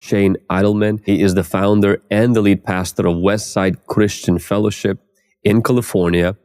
Shane Idleman. He is the founder and the lead pastor of Westside Christian Fellowship in California.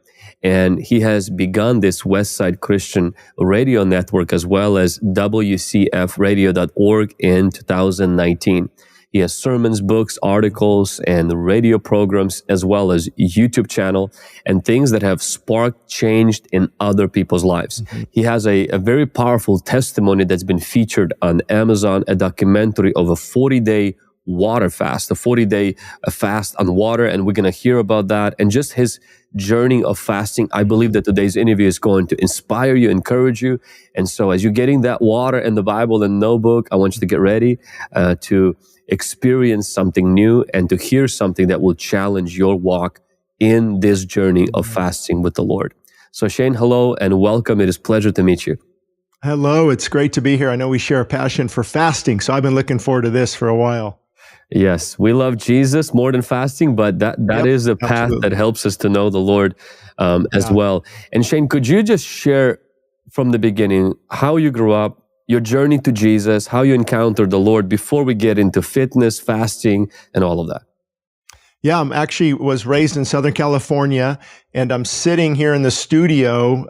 And he has begun this Westside Christian radio network as well as WCFradio.org in 2019. He has sermons, books, articles, and radio programs, as well as YouTube channel and things that have sparked change in other people's lives. Mm-hmm. He has a very powerful testimony that's been featured on Amazon, a documentary of a 40-day water fast, a 40-day fast on water, and we're going to hear about that and just his journey of fasting. I believe that today's interview is going to inspire you, encourage you. And so as you're getting that water and the Bible and notebook, I want you to get ready to experience something new and to hear something that will challenge your walk in this journey of fasting with the Lord. So Shane, hello and welcome. It is a pleasure to meet you. Hello, it's great to be here. I know we share a passion for fasting, so I've been looking forward to this for a while. Yes, we love Jesus more than fasting, but that is a path absolutely. That helps us to know the Lord as well. And Shane, could you just share from the beginning how you grew up, your journey to Jesus, how you encountered the Lord before we get into fitness, fasting, and all of that? Yeah, I'm actually was raised in Southern California, and I'm sitting here in the studio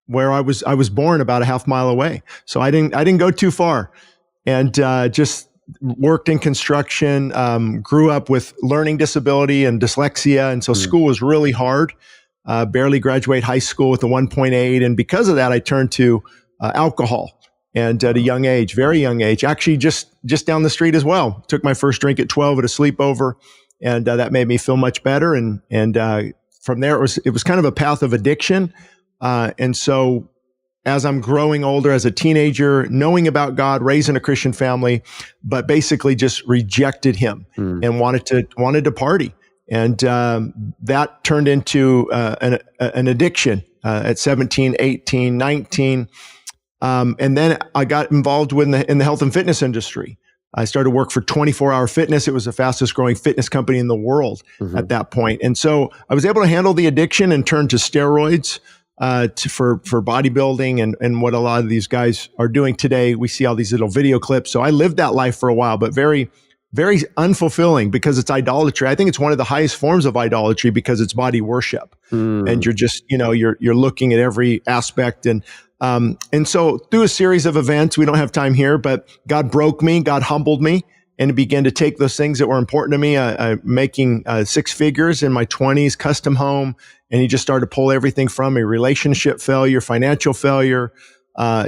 where I was born about a half mile away. So I didn't go too far, and just worked in construction, grew up with learning disability and dyslexia. And so school was really hard, barely graduate high school with a 1.8. And because of that, I turned to alcohol and at a young age, very young age, actually just down the street as well. Took my first drink at 12 at a sleepover, and that made me feel much better. And from there, it was kind of a path of addiction. And so as I'm growing older, as a teenager, knowing about God, raised in a Christian family, but basically just rejected Him and wanted to party, and that turned into an addiction at 17, 18, 19, and then I got involved in the health and fitness industry. I started to work for 24 Hour Fitness. It was the fastest growing fitness company in the world at that point, and so I was able to handle the addiction and turn to steroids. For bodybuilding and what a lot of these guys are doing today. We see all these little video clips. So I lived that life for a while, but very, very unfulfilling because it's idolatry. I think it's one of the highest forms of idolatry because it's body worship. And you're just, you're looking at every aspect. And so through a series of events, we don't have time here, but God broke me, God humbled me, and began to take those things that were important to me, making six figures in my 20s, custom home. And He just started to pull everything from me, relationship failure, financial failure,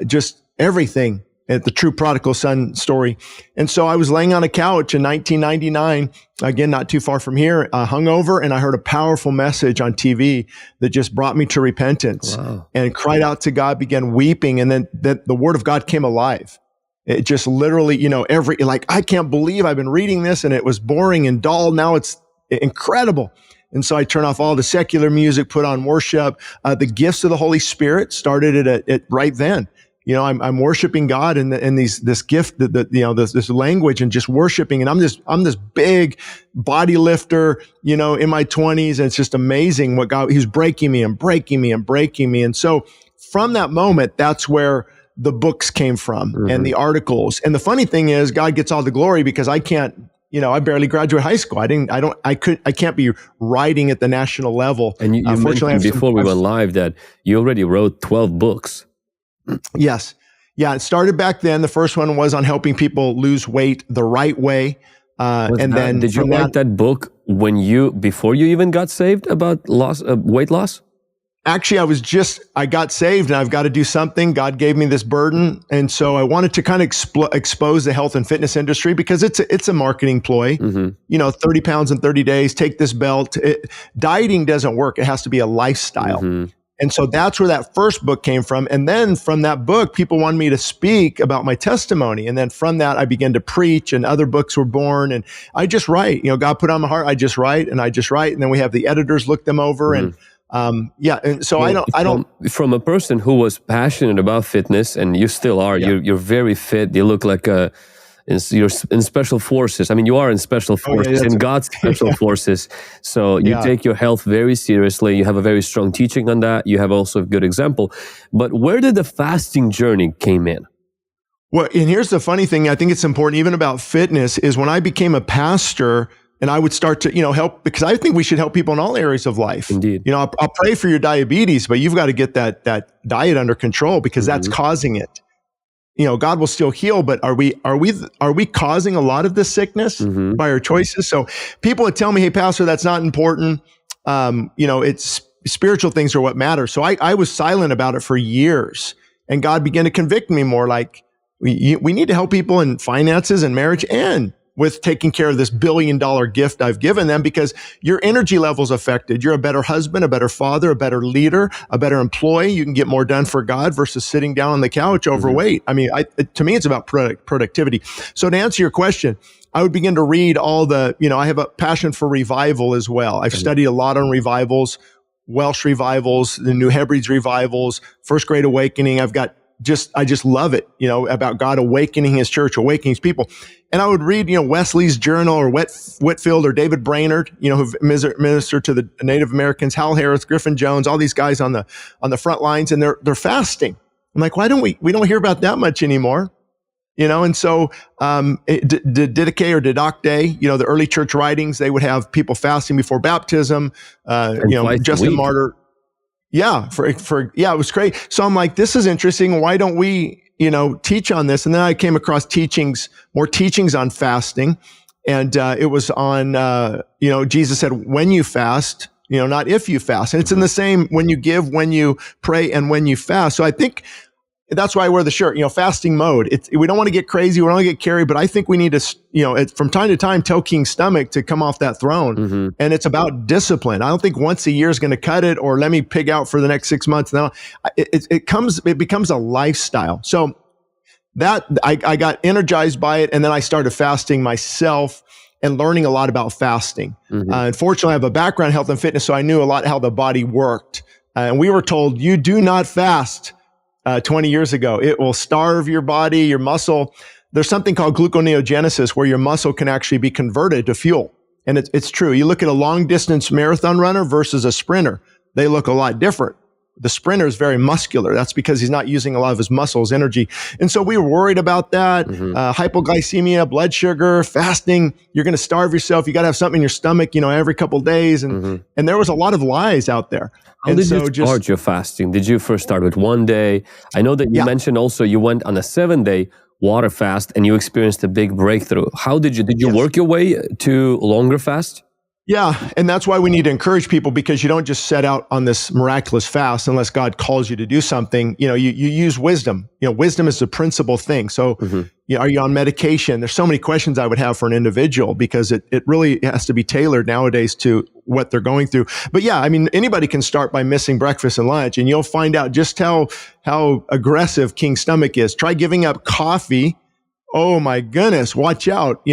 just everything at the true prodigal son story. And so I was laying on a couch in 1999, again, not too far from here, hungover, and I heard a powerful message on TV that just brought me to repentance. Wow. And cried out to God, began weeping, and then the Word of God came alive. It just literally, I can't believe I've been reading this and it was boring and dull. Now it's incredible. And so I turned off all the secular music, put on worship. The gifts of the Holy Spirit started it right then. I'm worshiping God and this gift, this language and just worshiping. And I'm this big body lifter, in my 20s. And it's just amazing what God, He's breaking me and breaking me and breaking me. And so from that moment, that's where the books came from and the articles. And the funny thing is God gets all the glory because I can't, I barely graduated high school. I can't be writing at the national level. And you mentioned before we went live that you already wrote 12 books. Yes. Yeah. It started back then. The first one was on helping people lose weight the right way. Did you write that book before you even got saved about weight loss? Actually, I got saved and I've got to do something. God gave me this burden. And so I wanted to kind of expose the health and fitness industry because it's a marketing ploy. 30 pounds in 30 days, take this belt. Dieting doesn't work. It has to be a lifestyle. And so that's where that first book came from. And then from that book, people wanted me to speak about my testimony. And then from that, I began to preach and other books were born. And I just write, God put on my heart. I just write. And then we have the editors look them over and and so I don't. From a person who was passionate about fitness, and you still are, you're very fit. You look like you're in special forces. I mean, you are in special forces, in God's special forces. So you take your health very seriously. You have a very strong teaching on that. You have also a good example. But where did the fasting journey came in? Well, and here's the funny thing. I think it's important even about fitness is when I became a pastor and I would start to, help, because I think we should help people in all areas of life. Indeed. I'll pray for your diabetes, but you've got to get that diet under control because that's causing it. God will still heal, but are we causing a lot of this sickness by our choices? So people would tell me, hey, pastor, that's not important. It's spiritual things are what matter. So I was silent about it for years, and God began to convict me more like we need to help people in finances and marriage and with taking care of this $1 billion gift I've given them, because your energy level's affected. You're a better husband, a better father, a better leader, a better employee. You can get more done for God versus sitting down on the couch overweight. I mean, to me, it's about productivity. So to answer your question, I would begin to read all the, I have a passion for revival as well. I've studied a lot on revivals, Welsh revivals, the New Hebrides revivals, First Great Awakening. I just love it, about God awakening his church, awakening his people. And I would read, Wesley's Journal or Whitfield or David Brainerd, who ministered to the Native Americans, Hal Harris, Griffin Jones, all these guys on the front lines, and they're fasting. I'm like, why don't we don't hear about that much anymore? And so, Didache or Didacte, the early church writings, they would have people fasting before baptism, Justin Martyr. Yeah, it was great. So I'm like, this is interesting. Why don't we, teach on this? And then I came across more teachings on fasting. And, it was on, Jesus said, when you fast, not if you fast. And it's in the same, when you give, when you pray, and when you fast. So I think that's why I wear the shirt, fasting mode. We don't want to get crazy. We don't want to get carried, but I think we need to, from time to time, tell King Stomach to come off that throne. And it's about discipline. I don't think once a year is going to cut it, or let me pig out for the next 6 months. Now it becomes a lifestyle. So that I got energized by it. And then I started fasting myself and learning a lot about fasting. Unfortunately, I have a background in health and fitness, so I knew a lot how the body worked. And we were told, you do not fast. 20 years ago, it will starve your body, your muscle. There's something called gluconeogenesis where your muscle can actually be converted to fuel. And it's true. You look at a long distance marathon runner versus a sprinter. They look a lot different. The sprinter is very muscular. That's because he's not using a lot of his muscles, energy. And so we were worried about that. Hypoglycemia, blood sugar, fasting. You're going to starve yourself. You got to have something in your stomach, every couple of days. And there was a lot of lies out there. How did you start your fasting? Did you first start with 1 day? I know that you mentioned also you went on a 7-day water fast and you experienced a big breakthrough. How did you work your way to longer fast? Yeah, and that's why we need to encourage people, because you don't just set out on this miraculous fast unless God calls you to do something. You use wisdom. Wisdom is the principal thing. So, are you on medication? There's so many questions I would have for an individual, because it really has to be tailored nowadays to what they're going through. But yeah, I mean, anybody can start by missing breakfast and lunch, and you'll find out just how aggressive King Stomach is. Try giving up coffee. Oh my goodness, watch out,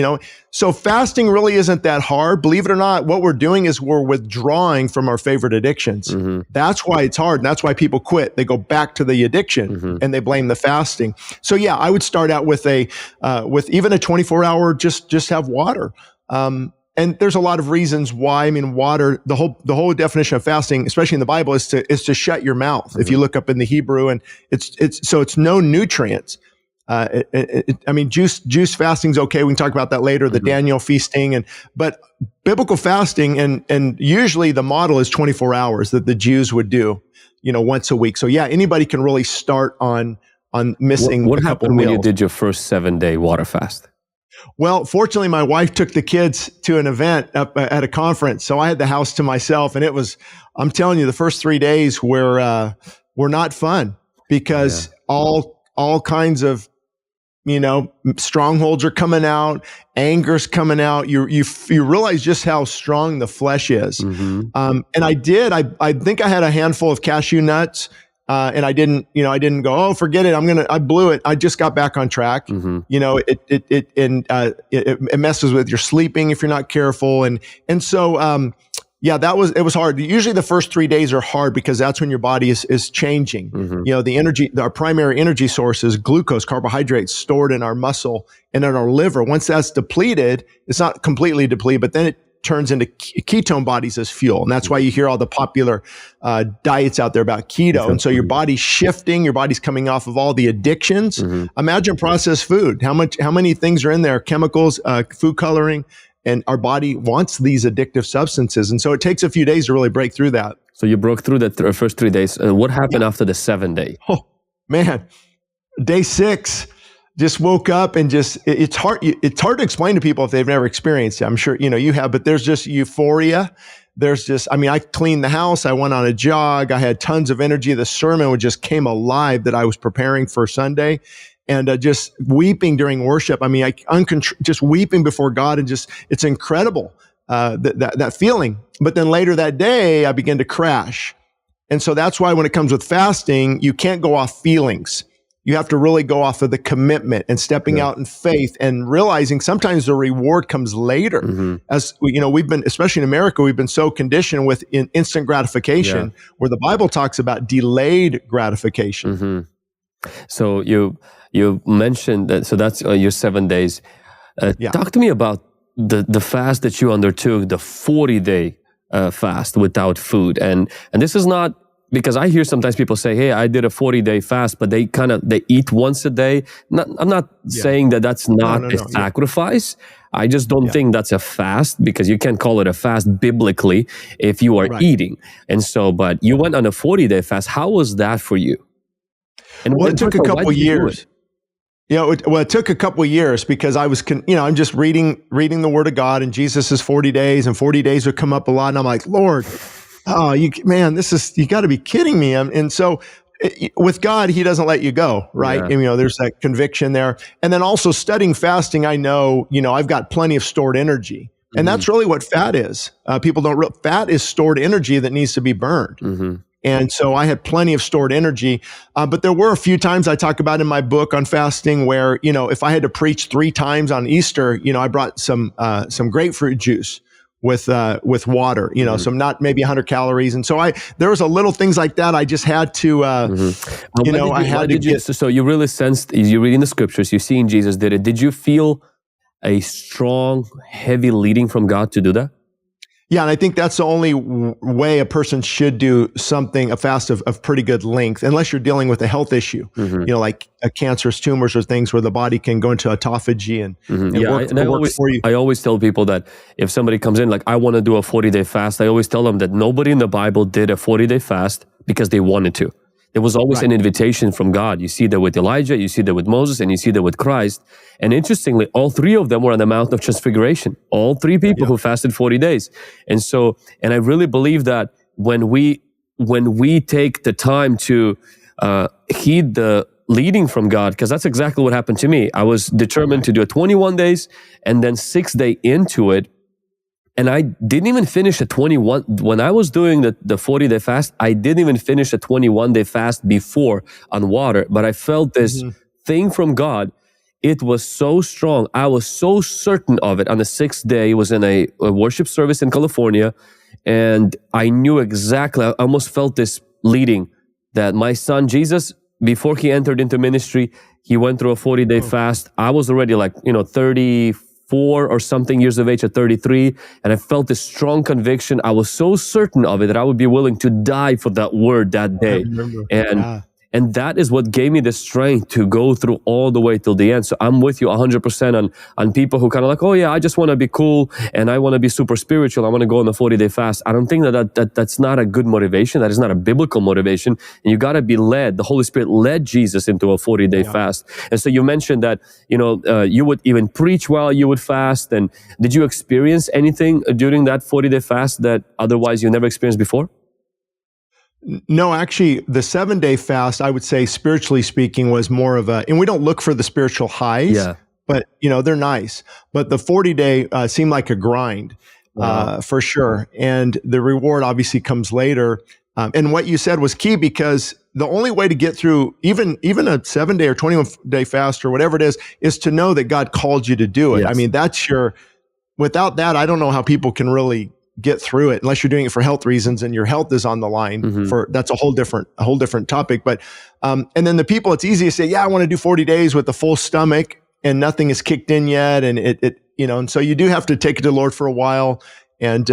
So fasting really isn't that hard. Believe it or not, what we're doing is we're withdrawing from our favorite addictions. That's why it's hard. And that's why people quit. They go back to the addiction and they blame the fasting. So yeah, I would start out with with even a 24-hour, just have water. And there's a lot of reasons why. I mean, water, the whole definition of fasting, especially in the Bible, is to shut your mouth. If you look up in the Hebrew, and it's no nutrients. Juice fasting is okay. We can talk about that later. The Daniel feasting, but biblical fasting, and usually the model is 24 hours that the Jews would do, once a week. So yeah, anybody can really start on missing. What happened when you did your first 7-day water fast? Well, fortunately, my wife took the kids to an event up at a conference, so I had the house to myself, and I'm telling you, the first 3 days were not fun, because all kinds of strongholds are coming out, anger's coming out. You realize just how strong the flesh is. And I think I had a handful of cashew nuts, and I didn't go, oh, forget it. I blew it. I just got back on track. It messes with your sleeping if you're not careful. And so, it was hard. Usually the first 3 days are hard, because that's when your body is changing. The energy, our primary energy source is glucose, carbohydrates stored in our muscle and in our liver. Once that's depleted, it's not completely depleted, but then turns into ketone bodies as fuel. And that's why you hear all the popular diets out there about keto. And so your body's shifting, your body's coming off of all the addictions. Imagine processed food. How many things are in there? Chemicals, food coloring, and our body wants these addictive substances. And so it takes a few days to really break through that. So you broke through the first 3 days. What happened after the 7th day? Oh, man. Day 6, just woke up and it's hard to explain to people if they've never experienced it. I'm sure, you have, but there's just euphoria. I cleaned the house. I went on a jog. I had tons of energy. The sermon just came alive that I was preparing for Sunday, and just weeping during worship. Just weeping before God, and it's incredible, that feeling. But then later that day, I began to crash. And so that's why when it comes with fasting, you can't go off feelings. You have to really go off of the commitment and stepping out in faith and realizing sometimes the reward comes later. As we've been, especially in America, we've been so conditioned with instant gratification, where the Bible talks about delayed gratification. So you mentioned that. So that's your 7 days. Talk to me about the fast that you undertook, the 40-day fast without food. And this is not, because I hear sometimes people say, hey, I did a 40-day fast, but they eat once a day. I'm not saying that that's not a sacrifice. I just don't think that's a fast, because you can't call it a fast biblically if you are eating. And so, but you went on a 40-day fast. How was that for you? And it took a couple years. It took a couple of years, because I was, I'm just reading the Word of God, and Jesus is 40 days, and 40 days would come up a lot, and I'm like, Lord, you got to be kidding me. And so with God, He doesn't let you go, right? And, there's that conviction there. And then also studying fasting, I know, I've got plenty of stored energy. And that's really what fat is. People don't realize fat is stored energy that needs to be burned. And so I had plenty of stored energy. But there were a few times I talk about in my book on fasting where, if I had to preach 3 times on Easter, I brought some grapefruit juice with water, some not maybe 100 calories. And so there was a little things like that. I just had to, So you really sensed, you're reading the scriptures, you're seeing Jesus did it. Did you feel a strong, heavy leading from God to do that? Yeah, and I think that's the only way a person should do a fast of pretty good length, unless you're dealing with a health issue, like cancerous tumors or things where the body can go into autophagy and work for you. I always tell people that if somebody comes in, like, I want to do a 40-day fast, I always tell them that nobody in the Bible did a 40-day fast because they wanted to. There was always an invitation from God. You see that with Elijah, you see that with Moses, and you see that with Christ. And interestingly, all 3 of them were on the Mount of Transfiguration. All 3 people who fasted 40 days. And I really believe that when we take the time to heed the leading from God, because that's exactly what happened to me. I was determined to do it 21 days, and then 6th day into it, and I didn't even finish a 21. When I was doing the 40-day fast, I didn't even finish a 21-day fast before on water. But I felt this thing from God. It was so strong. I was so certain of it. On the 6th day, it was in a worship service in California. And I knew exactly, I almost felt this leading that my son Jesus, before he entered into ministry, he went through a 40-day fast. I was already 34 or something years of age at 33, and I felt this strong conviction. I was so certain of it that I would be willing to die for that word that day. And that is what gave me the strength to go through all the way till the end. So I'm with you 100% on people who kind of like, oh yeah, I just want to be cool and I want to be super spiritual. I want to go on a 40-day fast. I don't think that's not a good motivation. That is not a biblical motivation. And you got to be led. The Holy Spirit led Jesus into a 40-day fast. And so you mentioned that, you would even preach while you would fast. And did you experience anything during that 40-day fast that otherwise you never experienced before? No, actually, the 7-day fast, I would say, spiritually speaking, was more of and we don't look for the spiritual highs, but, they're nice. But the 40-day seemed like a grind, for sure. And the reward obviously comes later. And what you said was key, because the only way to get through even a 7-day or 21-day fast or whatever it is to know that God called you to do it. Yes. I mean, without that, I don't know how people can really get through it unless you're doing it for health reasons and your health is on the line. That's a whole different topic. But and then the people, it's easy to say, yeah, I want to do 40 days with a full stomach and nothing is kicked in yet, and it and so you do have to take it to the Lord for a while and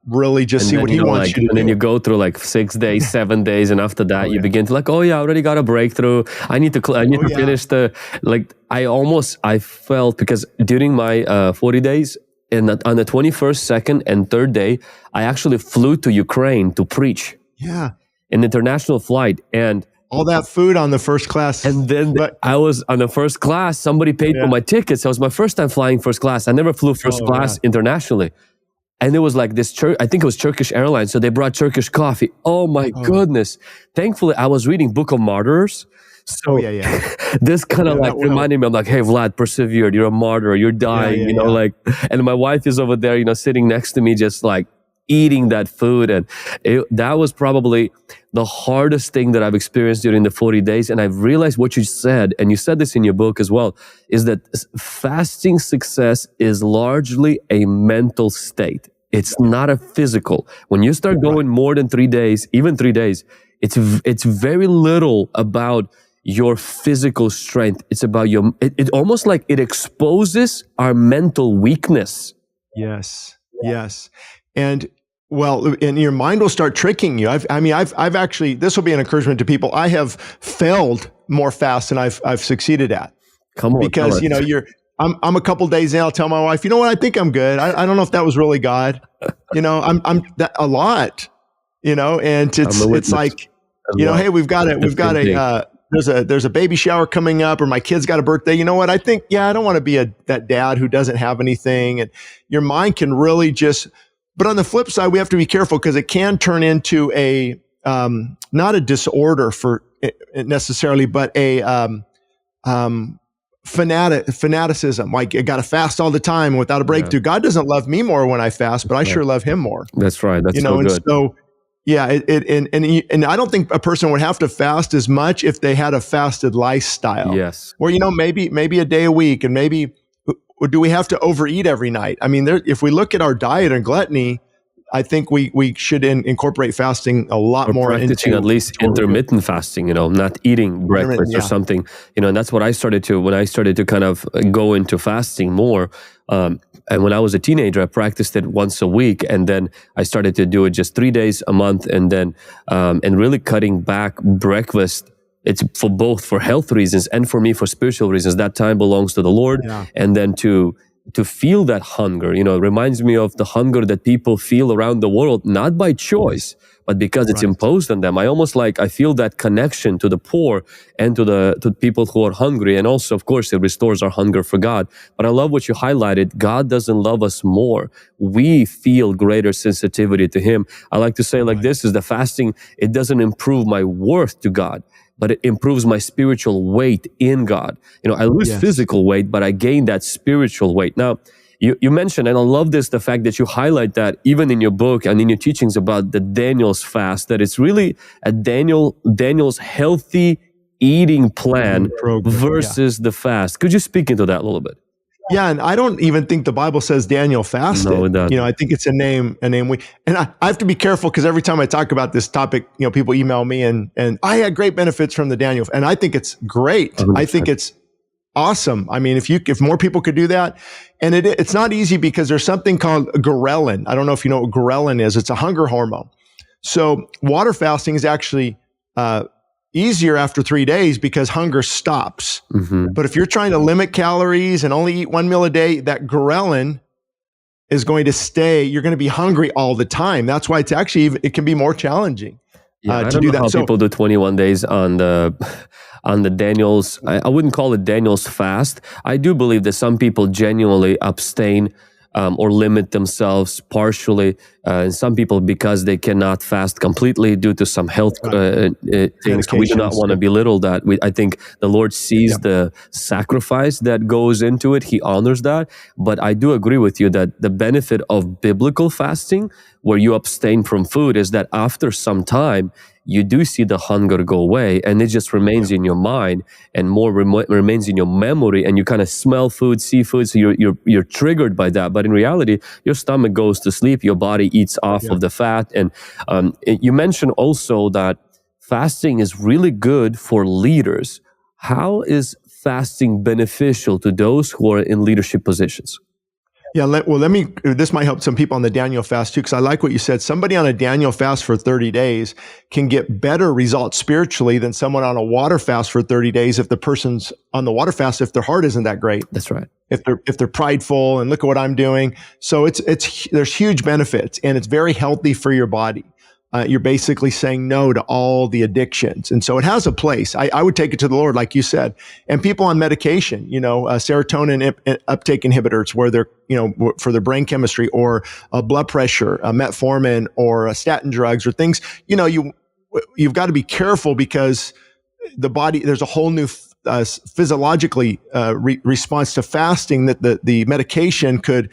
really just And see then, what He wants you to and then do. you go through like 6 days, 7 days, and after that you begin to like, oh yeah, I already got a breakthrough. I need to finish the, like, I felt, because during my 40 days, on the 21st, 2nd, and 3rd day, I actually flew to Ukraine to preach. Yeah. An international flight, and all that food on the first class. And then I was on the first class. Somebody paid for my tickets. So it was my first time flying first class. I never flew first class internationally. And it was like this I think it was Turkish Airlines. So they brought Turkish coffee. Oh my goodness. Thankfully, I was reading Book of Martyrs. So this kind of reminded me, I'm like, hey, Vlad, persevered. You're a martyr. You're dying, like, and my wife is over there, sitting next to me, just like eating that food. And that was probably the hardest thing that I've experienced during the 40 days. And I've realized what you said, and you said this in your book as well, is that fasting success is largely a mental state. It's not a physical. When you start going more than 3 days, even 3 days, it's very little about your physical strength. It's about it almost like it exposes our mental weakness. Yes. And and your mind will start tricking you. I've actually, this will be an encouragement to people. I have failed more fast than I've succeeded at. Come on, because I'm a couple days in. I'll tell my wife, I think I'm good. I don't know if that was really God. I'm that a lot. And it's like, hey, we've got there's a baby shower coming up, or my kid's got a birthday. You know what? I think, I don't want to be that dad who doesn't have anything. And your mind can really just. But on the flip side, we have to be careful, because it can turn into a not a disorder for necessarily, but a fanaticism. Like, I got to fast all the time without a breakthrough. God doesn't love me more when I fast, but I sure love Him more. That's right. That's so good. And so, and I don't think a person would have to fast as much if they had a fasted lifestyle. Yes. Where maybe a day a week, and maybe. Or do we have to overeat every night? I mean, if we look at our diet and gluttony, I think we should incorporate fasting a lot more. Practicing at least intermittent fasting, not eating breakfast or something, and that's what I started to, when I started to kind of go into fasting more. And when I was a teenager, I practiced it once a week, and then I started to do it just 3 days a month, and then and really cutting back breakfast. It's for health reasons, and for me for spiritual reasons. That time belongs to the Lord, and then to feel that hunger. It reminds me of the hunger that people feel around the world, not by choice, but because it's imposed on them. I feel that connection to the poor and to people who are hungry, and also, of course, it restores our hunger for God. But I love what you highlighted. God doesn't love us more. We feel greater sensitivity to Him. I like to say this is the fasting. It doesn't improve my worth to God, but it improves my spiritual weight in God. I lose physical weight, but I gain that spiritual weight. Now, you mentioned, and I love this, the fact that you highlight that even in your book and in your teachings about the Daniel's fast, that it's really a Daniel's healthy eating plan versus the fast. Could you speak into that a little bit? Yeah, and I don't even think the Bible says Daniel fasted. No, it doesn't. I think it's a name. I have to be careful, because every time I talk about this topic, people email me and I had great benefits from the Daniel, and I think it's great. 100%. I think it's awesome. I mean, if more people could do that, and it's not easy, because there's something called ghrelin. I don't know if you know what ghrelin is. It's a hunger hormone. So water fasting is actually easier after 3 days, because hunger stops. Mm-hmm. But if you're trying to limit calories and only eat 1 meal a day, that ghrelin is going to stay. You're going to be hungry all the time. That's why it can be more challenging to do that. I don't know how people do 21 days on the Daniel's. I wouldn't call it Daniel's fast. I do believe that some people genuinely abstain or limit themselves partially. And some people, because they cannot fast completely due to some health things. We do not want to belittle that. I think the Lord sees the sacrifice that goes into it. He honors that. But I do agree with you that the benefit of biblical fasting, where you abstain from food, is that after some time, you do see the hunger go away, and it just remains in your mind, and more remains in your memory, and you kind of smell food, see food, so you're triggered by that. But in reality, your stomach goes to sleep, your body eats off of the fat. And you mentioned also that fasting is really good for leaders. How is fasting beneficial to those who are in leadership positions? Yeah, this might help some people on the Daniel fast too, because I like what you said. Somebody on a Daniel fast for 30 days can get better results spiritually than someone on a water fast for 30 days if the person's on the water fast, if their heart isn't that great. That's right. If they're prideful and look at what I'm doing. So there's huge benefits, and it's very healthy for your body. You're basically saying no to all the addictions. And so it has a place. I would take it to the Lord, like you said. And people on medication, serotonin uptake inhibitors, where they're, for their brain chemistry, or blood pressure, metformin, or statin drugs, or things, you've got to be careful, because the body, there's a whole new physiologically response to fasting that the medication could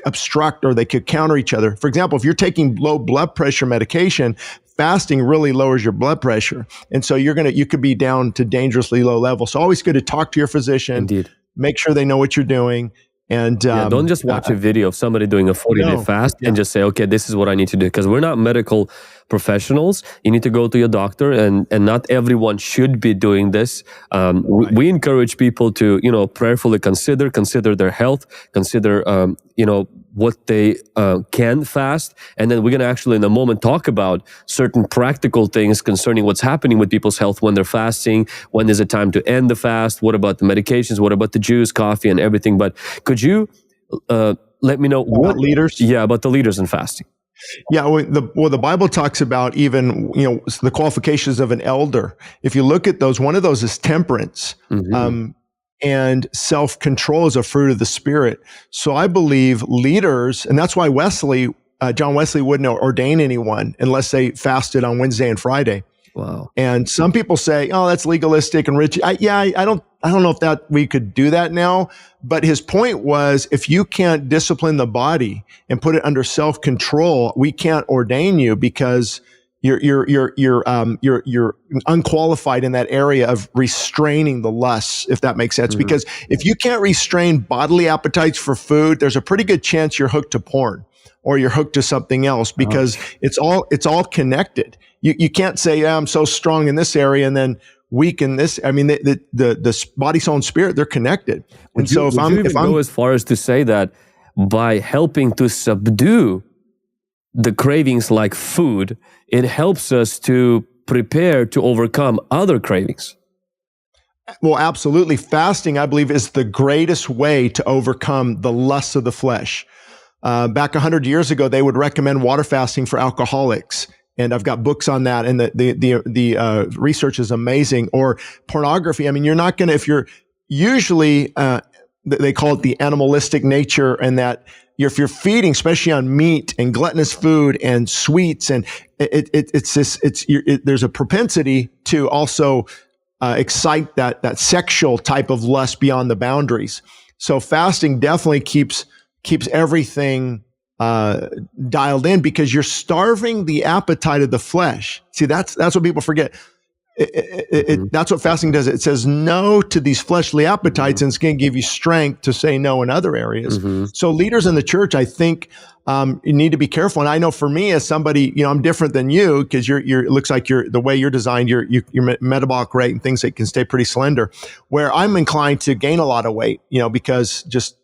obstruct, or they could counter each other. For example, if you're taking low blood pressure medication, fasting really lowers your blood pressure. And so you could be down to dangerously low levels. So always good to talk to your physician. Indeed. Make sure they know what you're doing. And don't just watch a video of somebody doing a 40-day fast and just say, okay, this is what I need to do. Because we're not medical professionals. You need to go to your doctor, and not everyone should be doing this. We encourage people to, prayerfully consider their health, consider, what they can fast. And then we're going to actually in a moment talk about certain practical things concerning what's happening with people's health when they're fasting. When is it time to end the fast? What about the medications? What about the juice, coffee, and everything? But could you let me know about leaders? Yeah, about the leaders in fasting. Yeah, the Bible talks about even, the qualifications of an elder. If you look at those, one of those is temperance. Mm-hmm. And self-control is a fruit of the Spirit. So I believe leaders, and that's why John Wesley wouldn't ordain anyone unless they fasted on Wednesday and Friday. Wow. And some people say, "Oh, that's legalistic and rich." I don't know if that we could do that now. But his point was, if you can't discipline the body and put it under self-control, we can't ordain you, because you're unqualified in that area of restraining the lusts, if that makes sense. Mm-hmm. Because if you can't restrain bodily appetites for food, there's a pretty good chance you're hooked to porn, or you're hooked to something else, because it's all connected. You can't say, yeah, I'm so strong in this area and then weak in this. I mean, the body, soul, and spirit, they're connected. And so if I'm go as far as to say that by helping to subdue the cravings like food, it helps us to prepare to overcome other cravings. Well, absolutely. Fasting, I believe, is the greatest way to overcome the lusts of the flesh. Back 100 years ago, they would recommend water fasting for alcoholics. And I've got books on that, and the research is amazing. Or pornography. I mean, you're not going to, if you're usually, they call it the animalistic nature, and that if you're feeding, especially on meat and gluttonous food and sweets, and there's a propensity to also excite that sexual type of lust beyond the boundaries. So fasting definitely keeps everything dialed in, because you're starving the appetite of the flesh. See, that's what people forget. That's what fasting does. It says no to these fleshly appetites, and it's going to give you strength to say no in other areas. Mm-hmm. So leaders in the church, I think, you need to be careful. And I know for me, as somebody, I'm different than you, because it looks like the way you're designed, your metabolic rate and things that can stay pretty slender, where I'm inclined to gain a lot of weight, because just,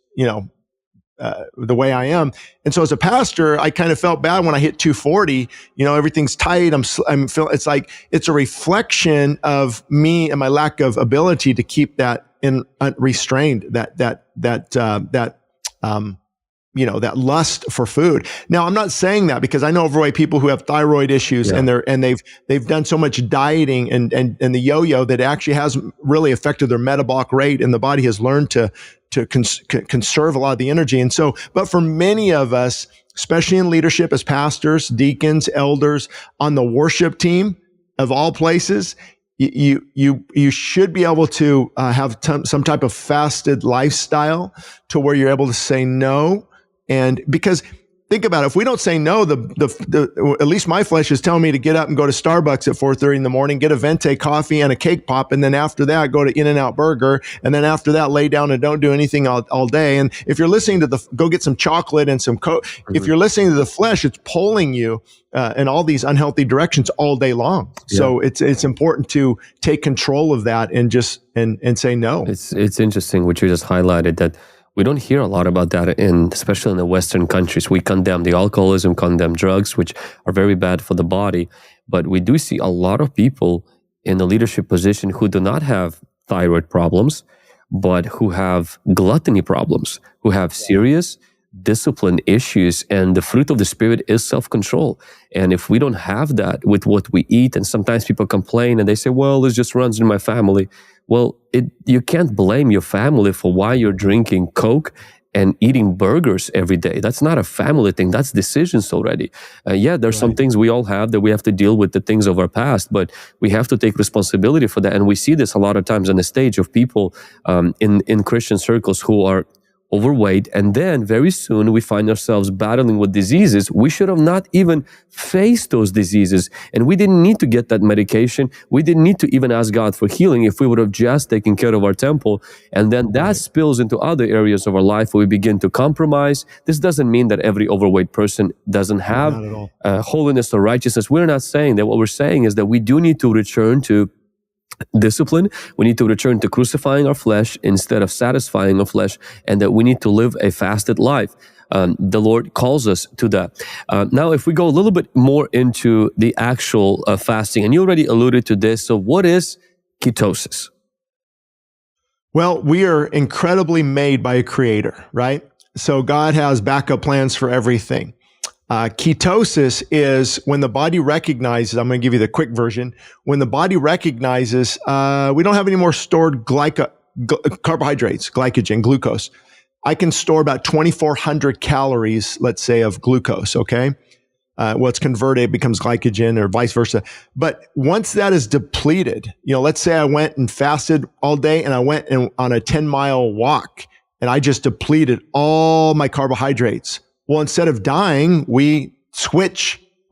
the way I am. And so as a pastor, I kind of felt bad when I hit 240, everything's tight. It's like, it's a reflection of me and my lack of ability to keep that restrained, that lust for food. Now, I'm not saying that, because I know overweight people who have thyroid issues, and they've done so much dieting and the yo-yo that actually has really affected their metabolic rate, and the body has learned to conserve a lot of the energy. And so, but for many of us, especially in leadership as pastors, deacons, elders, on the worship team of all places, you should be able to have some type of fasted lifestyle to where you're able to say no. And because think about it, if we don't say no, at least my flesh is telling me to get up and go to Starbucks at 4:30 in the morning, get a venti coffee and a cake pop, and then after that go to In-N-Out Burger, and then after that lay down and don't do anything all day. And if you're listening to go get some chocolate and some Coke. Mm-hmm. If you're listening to the flesh, it's pulling you in all these unhealthy directions all day long. Yeah. So it's important to take control of that and just and say no. It's interesting what you just highlighted, that We don't hear a lot about that, especially in the Western countries. We condemn the alcoholism, condemn drugs, which are very bad for the body. But we do see a lot of people in the leadership position who do not have thyroid problems, but who have gluttony problems, who have serious discipline issues. And the fruit of the Spirit is self-control. And if we don't have that with what we eat, and sometimes people complain and they say, well, this just runs in my family. Well, you can't blame your family for why you're drinking Coke and eating burgers every day. That's not a family thing. That's decisions already. There's some things we all have that we have to deal with, the things of our past, but we have to take responsibility for that. And we see this a lot of times on the stage of people in Christian circles who are overweight, and then very soon we find ourselves battling with diseases. We should have not even faced those diseases, and we didn't need to get that medication. We didn't need to even ask God for healing if we would have just taken care of our temple. And then that spills into other areas of our life where we begin to compromise. This doesn't mean that every overweight person doesn't have holiness or righteousness. We're not saying that. What we're saying is that we do need to return to discipline. We need to return to crucifying our flesh instead of satisfying our flesh, and that we need to live a fasted life. The Lord calls us to that. Now, if we go a little bit more into the actual fasting, and you already alluded to this, so what is ketosis? Well, we are incredibly made by a creator, right? So God has backup plans for everything. Ketosis is when the body recognizes, I'm going to give you the quick version, when the body recognizes we don't have any more stored carbohydrates, glycogen, glucose. I can store about 2,400 calories, let's say, of glucose, okay? It's converted, it becomes glycogen or vice versa. But once that is depleted, let's say I went and fasted all day and I went on a 10-mile walk and I just depleted all my carbohydrates. Well, instead of dying,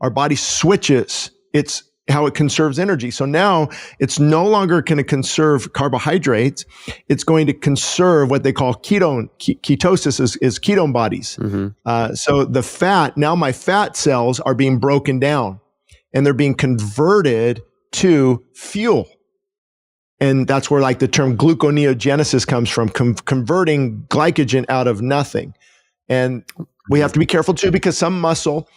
our body switches. It's how it conserves energy. So now it's no longer going to conserve carbohydrates. It's going to conserve what they call ketosis is ketone bodies. Mm-hmm. So the fat, now my fat cells are being broken down and they're being converted to fuel. And that's where the term gluconeogenesis comes from, converting glycogen out of nothing. And we have to be careful too, because some muscle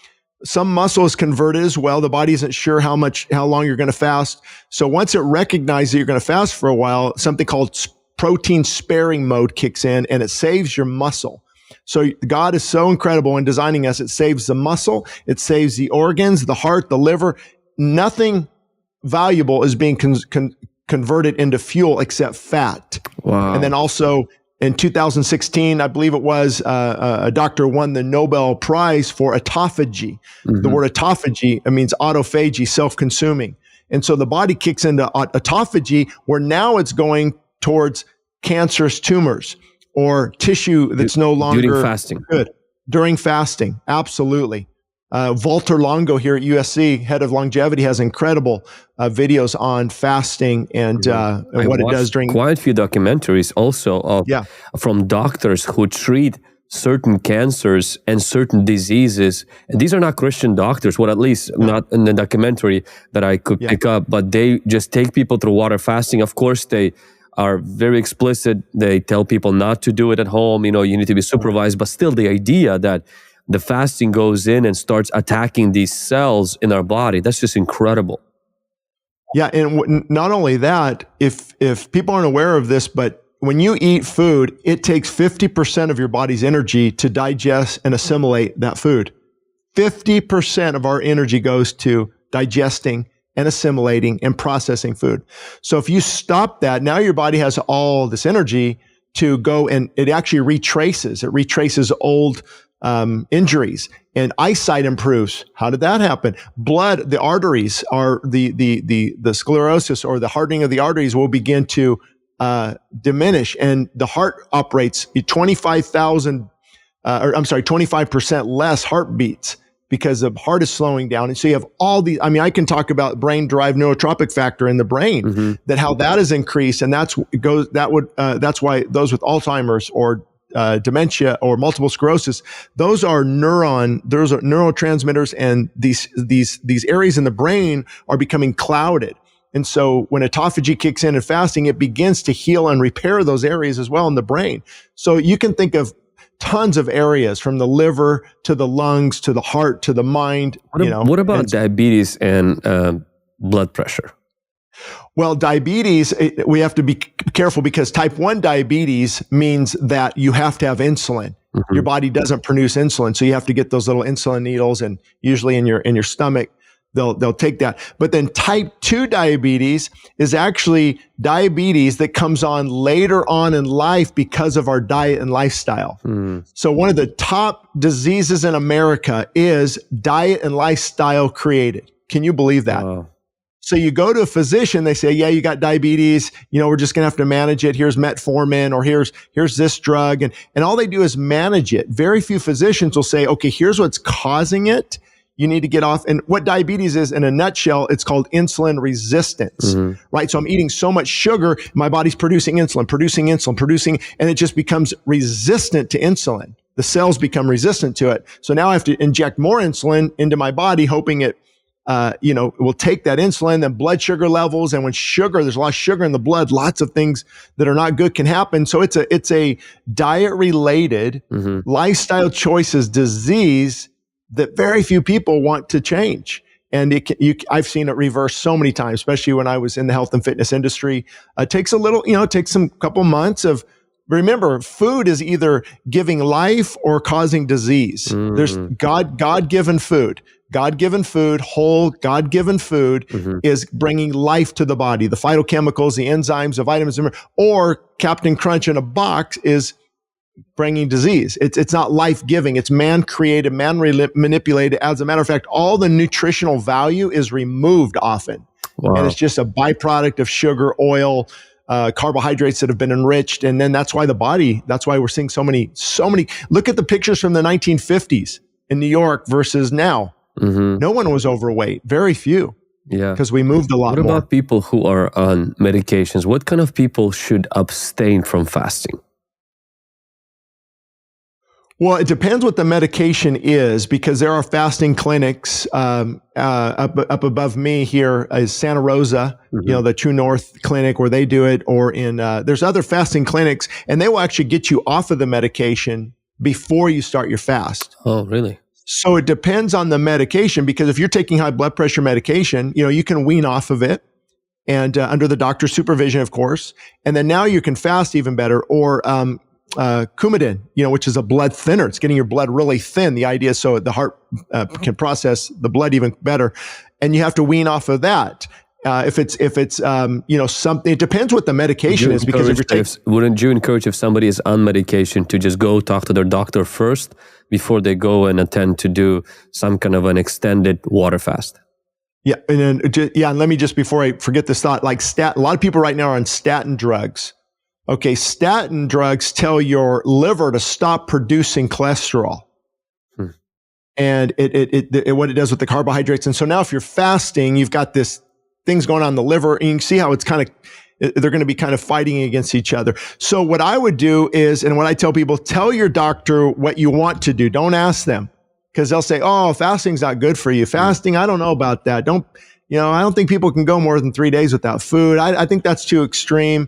is converted as well. The body isn't sure how long you're going to fast. So once it recognizes that you're going to fast for a while, something called protein sparing mode kicks in and it saves your muscle. So God is so incredible in designing us. It saves the muscle. It saves the organs, the heart, the liver. Nothing valuable is being converted into fuel except fat. Wow. And then also, in 2016, I believe it was, a doctor won the Nobel Prize for autophagy. Mm-hmm. The word autophagy, it means autophagy, self-consuming. And so the body kicks into autophagy, where now it's going towards cancerous tumors or tissue that's no longer during fasting. Good. During fasting, absolutely. Walter Longo here at USC, head of longevity, has incredible videos on fasting and what it does during. Quite a few documentaries also from doctors who treat certain cancers and certain diseases. And these are not Christian doctors, well, at least not in the documentary that I could pick up, but they just take people through water fasting. Of course, they are very explicit. They tell people not to do it at home. You need to be supervised, but still the idea that the fasting goes in and starts attacking these cells in our body. That's just incredible. Yeah, and not only that, if people aren't aware of this, but when you eat food, it takes 50% of your body's energy to digest and assimilate that food. 50% of our energy goes to digesting and assimilating and processing food. So if you stop that, now your body has all this energy to go, and it actually retraces. It retraces old injuries, and eyesight improves. How did that happen? Blood, the arteries are the sclerosis or the hardening of the arteries will begin to diminish, and the heart operates 25% less heartbeats because the heart is slowing down. And so you have all these, I can talk about brain-derived neurotrophic factor in the brain, that how that is increased, and that's why those with Alzheimer's or dementia or multiple sclerosis, those are neurotransmitters, and these areas in the brain are becoming clouded. And so when autophagy kicks in and fasting, it begins to heal and repair those areas as well in the brain. So you can think of tons of areas, from the liver to the lungs to the heart to the mind. What about diabetes and blood pressure? Well, diabetes, we have to be careful, because type 1 diabetes means that you have to have insulin. Mm-hmm. Your body doesn't produce insulin, so you have to get those little insulin needles, and usually in your stomach, they'll take that. But then type 2 diabetes is actually diabetes that comes on later on in life because of our diet and lifestyle. So one of the top diseases in America is diet and lifestyle created. Can you believe that? Wow. So you go to a physician, they say, yeah, you got diabetes, we're just going to have to manage it. Here's metformin, or here's this drug. And all they do is manage it. Very few physicians will say, okay, here's what's causing it. You need to get off. And what diabetes is, in a nutshell, it's called insulin resistance, right? So I'm eating so much sugar, my body's producing insulin, and it just becomes resistant to insulin. The cells become resistant to it. So now I have to inject more insulin into my body, hoping it will take that insulin, then blood sugar levels. And when there's a lot of sugar in the blood, lots of things that are not good can happen. So it's a diet related lifestyle choices disease that very few people want to change. And I've seen it reverse so many times, especially when I was in the health and fitness industry. It takes it takes some couple months of, remember, food is either giving life or causing disease. There's God-given food. God-given food, whole God-given food is bringing life to the body. The phytochemicals, the enzymes, the vitamins, or Captain Crunch in a box is bringing disease. It's not life-giving. It's man-created, man-manipulated. As a matter of fact, all the nutritional value is removed often. Wow. And it's just a byproduct of sugar, oil, carbohydrates that have been enriched. And then that's why we're seeing so many, look at the pictures from the 1950s in New York versus now. No one was overweight, very few. Yeah. Because we moved a lot more. What about people who are on medications? What kind of people should abstain from fasting? Well, it depends what the medication is, because there are fasting clinics up above me here is Santa Rosa, the True North clinic where they do it, or there's other fasting clinics, and they will actually get you off of the medication before you start your fast. Oh, really? So it depends on the medication, because if you're taking high blood pressure medication, you can wean off of it, and under the doctor's supervision, of course. And then now you can fast even better, or Coumadin, which is a blood thinner. It's getting your blood really thin. The idea is so the heart can process the blood even better, and you have to wean off of that. If it's something, it depends what the medication is. Because wouldn't you encourage, if somebody is on medication, to just go talk to their doctor first before they go and attempt to do some kind of an extended water fast? Yeah, and let me just, before I forget this thought, a lot of people right now are on statin drugs. Okay, statin drugs tell your liver to stop producing cholesterol. And what it does with the carbohydrates. And so now if you're fasting, you've got this things going on in the liver, and you can see how it's they're going to be kind of fighting against each other. So what I would do is, and what I tell people, tell your doctor what you want to do. Don't ask them, because they'll say, oh, fasting's not good for you. Fasting, I don't know about that. I don't think people can go more than 3 days without food. I think that's too extreme.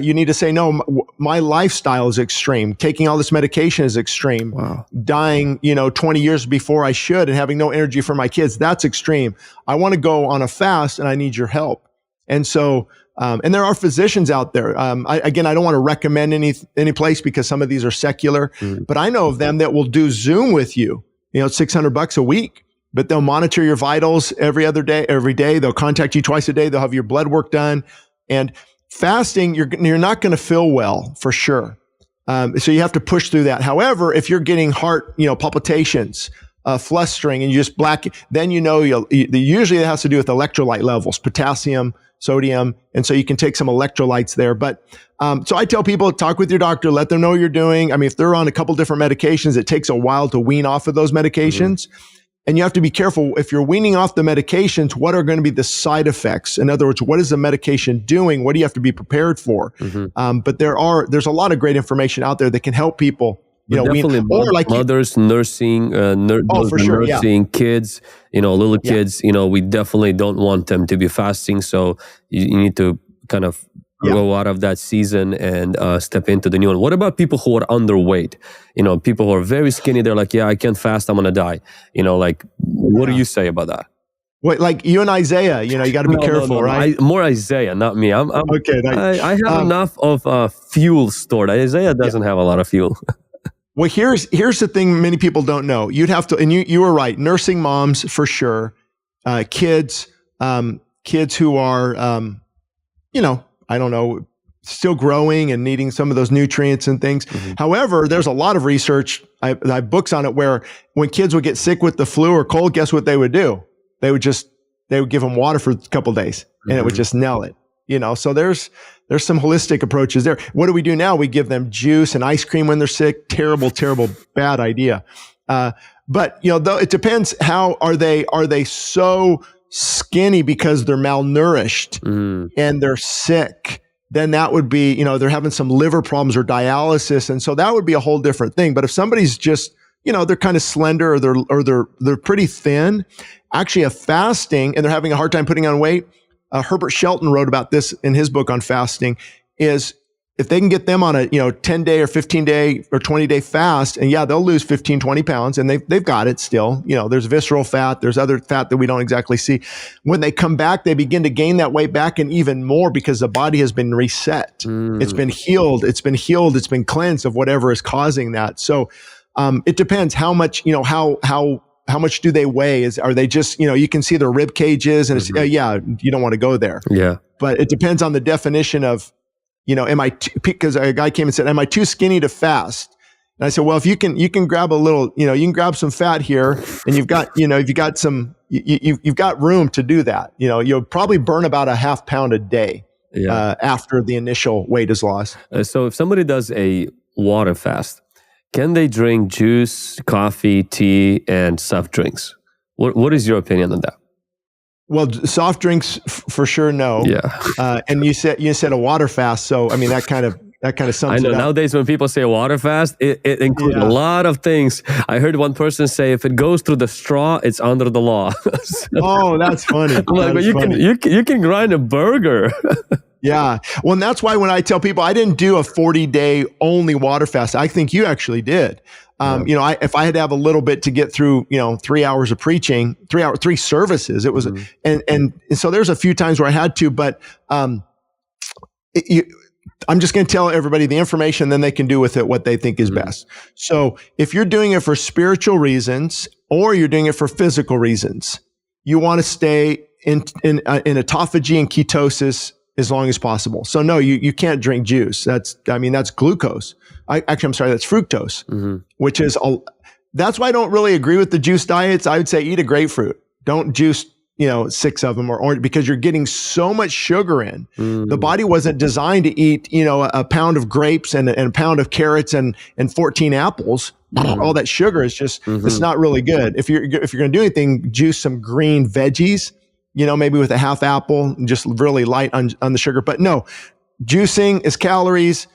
You need to say, no, my lifestyle is extreme. Taking all this medication is extreme. Wow. Dying, 20 years before I should and having no energy for my kids, that's extreme. I want to go on a fast and I need your help. And so, and there are physicians out there. I don't want to recommend any place, because some of these are secular, but I know of them that will do Zoom with you. It's $600 a week, but they'll monitor your vitals every day. They'll contact you twice a day. They'll have your blood work done. And fasting, you're not going to feel well, for sure. So you have to push through that. However, if you're getting heart, palpitations, flustering, and you just then usually it has to do with electrolyte levels, potassium, sodium, and so you can take some electrolytes there. But so I tell people, talk with your doctor, let them know what you're doing. I mean, if they're on a couple different medications, it takes a while to wean off of those medications. And you have to be careful. If you're weaning off the medications, what are going to be the side effects? In other words, what is the medication doing? What do you have to be prepared for? But there's a lot of great information out there that can help people But definitely or like mothers nursing, those for are sure, yeah. nursing kids, little kids, we definitely don't want them to be fasting. So you need to kind of go out of that season and step into the new one. What about people who are underweight? People who are very skinny, they're like, yeah, I can't fast, I'm going to die. What do you say about that? Wait, like you and Isaiah, you got to be careful, right? More Isaiah, not me. I'm okay. I have enough of fuel stored. Isaiah doesn't have a lot of fuel. Well, here's the thing many people don't know. You'd have to, and you were right, nursing moms for sure, kids who are, I don't know, still growing and needing some of those nutrients and things. Mm-hmm. However, there's a lot of research, I have books on it, where when kids would get sick with the flu or cold, guess what they would do? They would give them water for a couple of days and it would just nail it. So there's some holistic approaches there. What do we do now? We give them juice and ice cream when they're sick. Terrible, bad idea. But though it depends, how are they so skinny because they're malnourished and they're sick? Then that would be, they're having some liver problems or dialysis. And so that would be a whole different thing. But if somebody's just, they're kind of slender or they're pretty thin, actually a fasting, and they're having a hard time putting on weight. Herbert Shelton wrote about this in his book on fasting, is if they can get them on a 10-day or 15-day or 20-day fast, and they'll lose 15, 20 pounds, and they've got it still. There's visceral fat, there's other fat that we don't exactly see. When they come back, they begin to gain that weight back and even more because the body has been reset. It's been healed, it's been cleansed of whatever is causing that. So it depends how much, how much do they weigh? Are they just, you can see their rib cages and it's, you don't want to go there. Yeah. But it depends on the definition of, because a guy came and said, am I too skinny to fast? And I said, well, if you can grab a little, you can grab some fat here and you've got room to do that. You'll probably burn about a half pound a day after the initial weight is lost. So if somebody does a water fast, can they drink juice, coffee, tea, and soft drinks? What is your opinion on that? Well, soft drinks for sure, no. Yeah. And you said a water fast, so I mean that kind of sums I know, it up. Nowadays when people say water fast, it includes a lot of things. I heard one person say if it goes through the straw, it's under the law. Oh, that's funny. I'm like, but you can grind a burger. Yeah. Well, and that's why when I tell people I didn't do a 40-day only water fast, I think you actually did. If I had to have a little bit to get through, 3 hours of preaching, 3 services, it was, and so there's a few times where I had to, but, I'm just going to tell everybody the information, then they can do with it what they think is best. So if you're doing it for spiritual reasons or you're doing it for physical reasons, you want to stay in autophagy and ketosis as long as possible. So no, you can't drink juice. That's glucose. I'm sorry, that's fructose, which is, that's why I don't really agree with the juice diets. I would say eat a grapefruit. Don't juice, 6 of them or orange, because you're getting so much sugar in. The body wasn't designed to eat, a pound of grapes and a pound of carrots and 14 apples. All that sugar is just, it's not really good. If you're going to do anything, juice some green veggies, maybe with a half apple, and just really light on the sugar. But no, juicing is calories.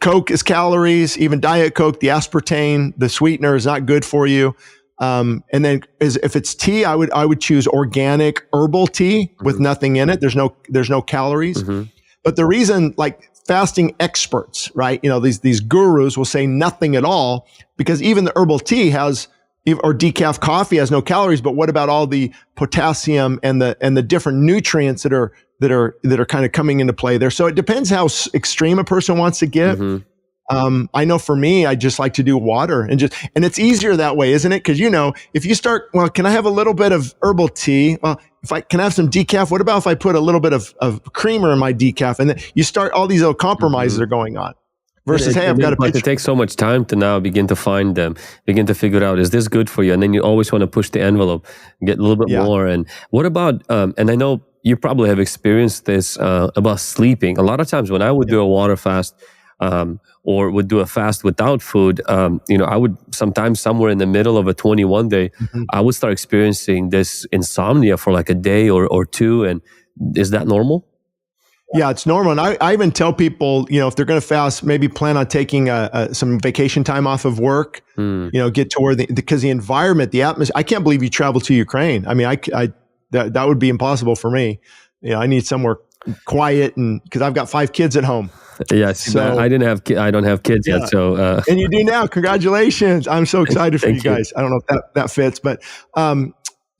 Coke is calories. Even Diet Coke, the aspartame, the sweetener is not good for you. And then if it's tea, I would choose organic herbal tea with nothing in it. There's no calories. But the reason, like fasting experts, right? These gurus will say nothing at all, because even the herbal tea or decaf coffee has no calories. But what about all the potassium and the different nutrients that are kind of coming into play there? So it depends how extreme a person wants to get. I know for me, I just like to do water and it's easier that way, isn't it? Because if you start, well, can I have a little bit of herbal tea? Well, can I have some decaf? What about if I put a little bit of creamer in my decaf? And then you start, all these little compromises are going on. Versus, hey, I've got a pitcher. It takes so much time to now begin to find them, begin to figure out, is this good for you? And then you always want to push the envelope, get a little bit more. And what about, and I know you probably have experienced this about sleeping. A lot of times when I would do a water fast or would do a fast without food, I would sometimes somewhere in the middle of a 21 day, I would start experiencing this insomnia for like a day or two. And is that normal? Yeah, it's normal. And I even tell people, if they're going to fast, maybe plan on taking some vacation time off of work, get to where because the environment, the atmosphere, I can't believe you traveled to Ukraine. I mean, that would be impossible for me. I need somewhere quiet, and because I've got 5 kids at home. Yes, so, I don't have kids yet. So, and you do now. Congratulations. I'm so excited for you guys. I don't know if that fits, but,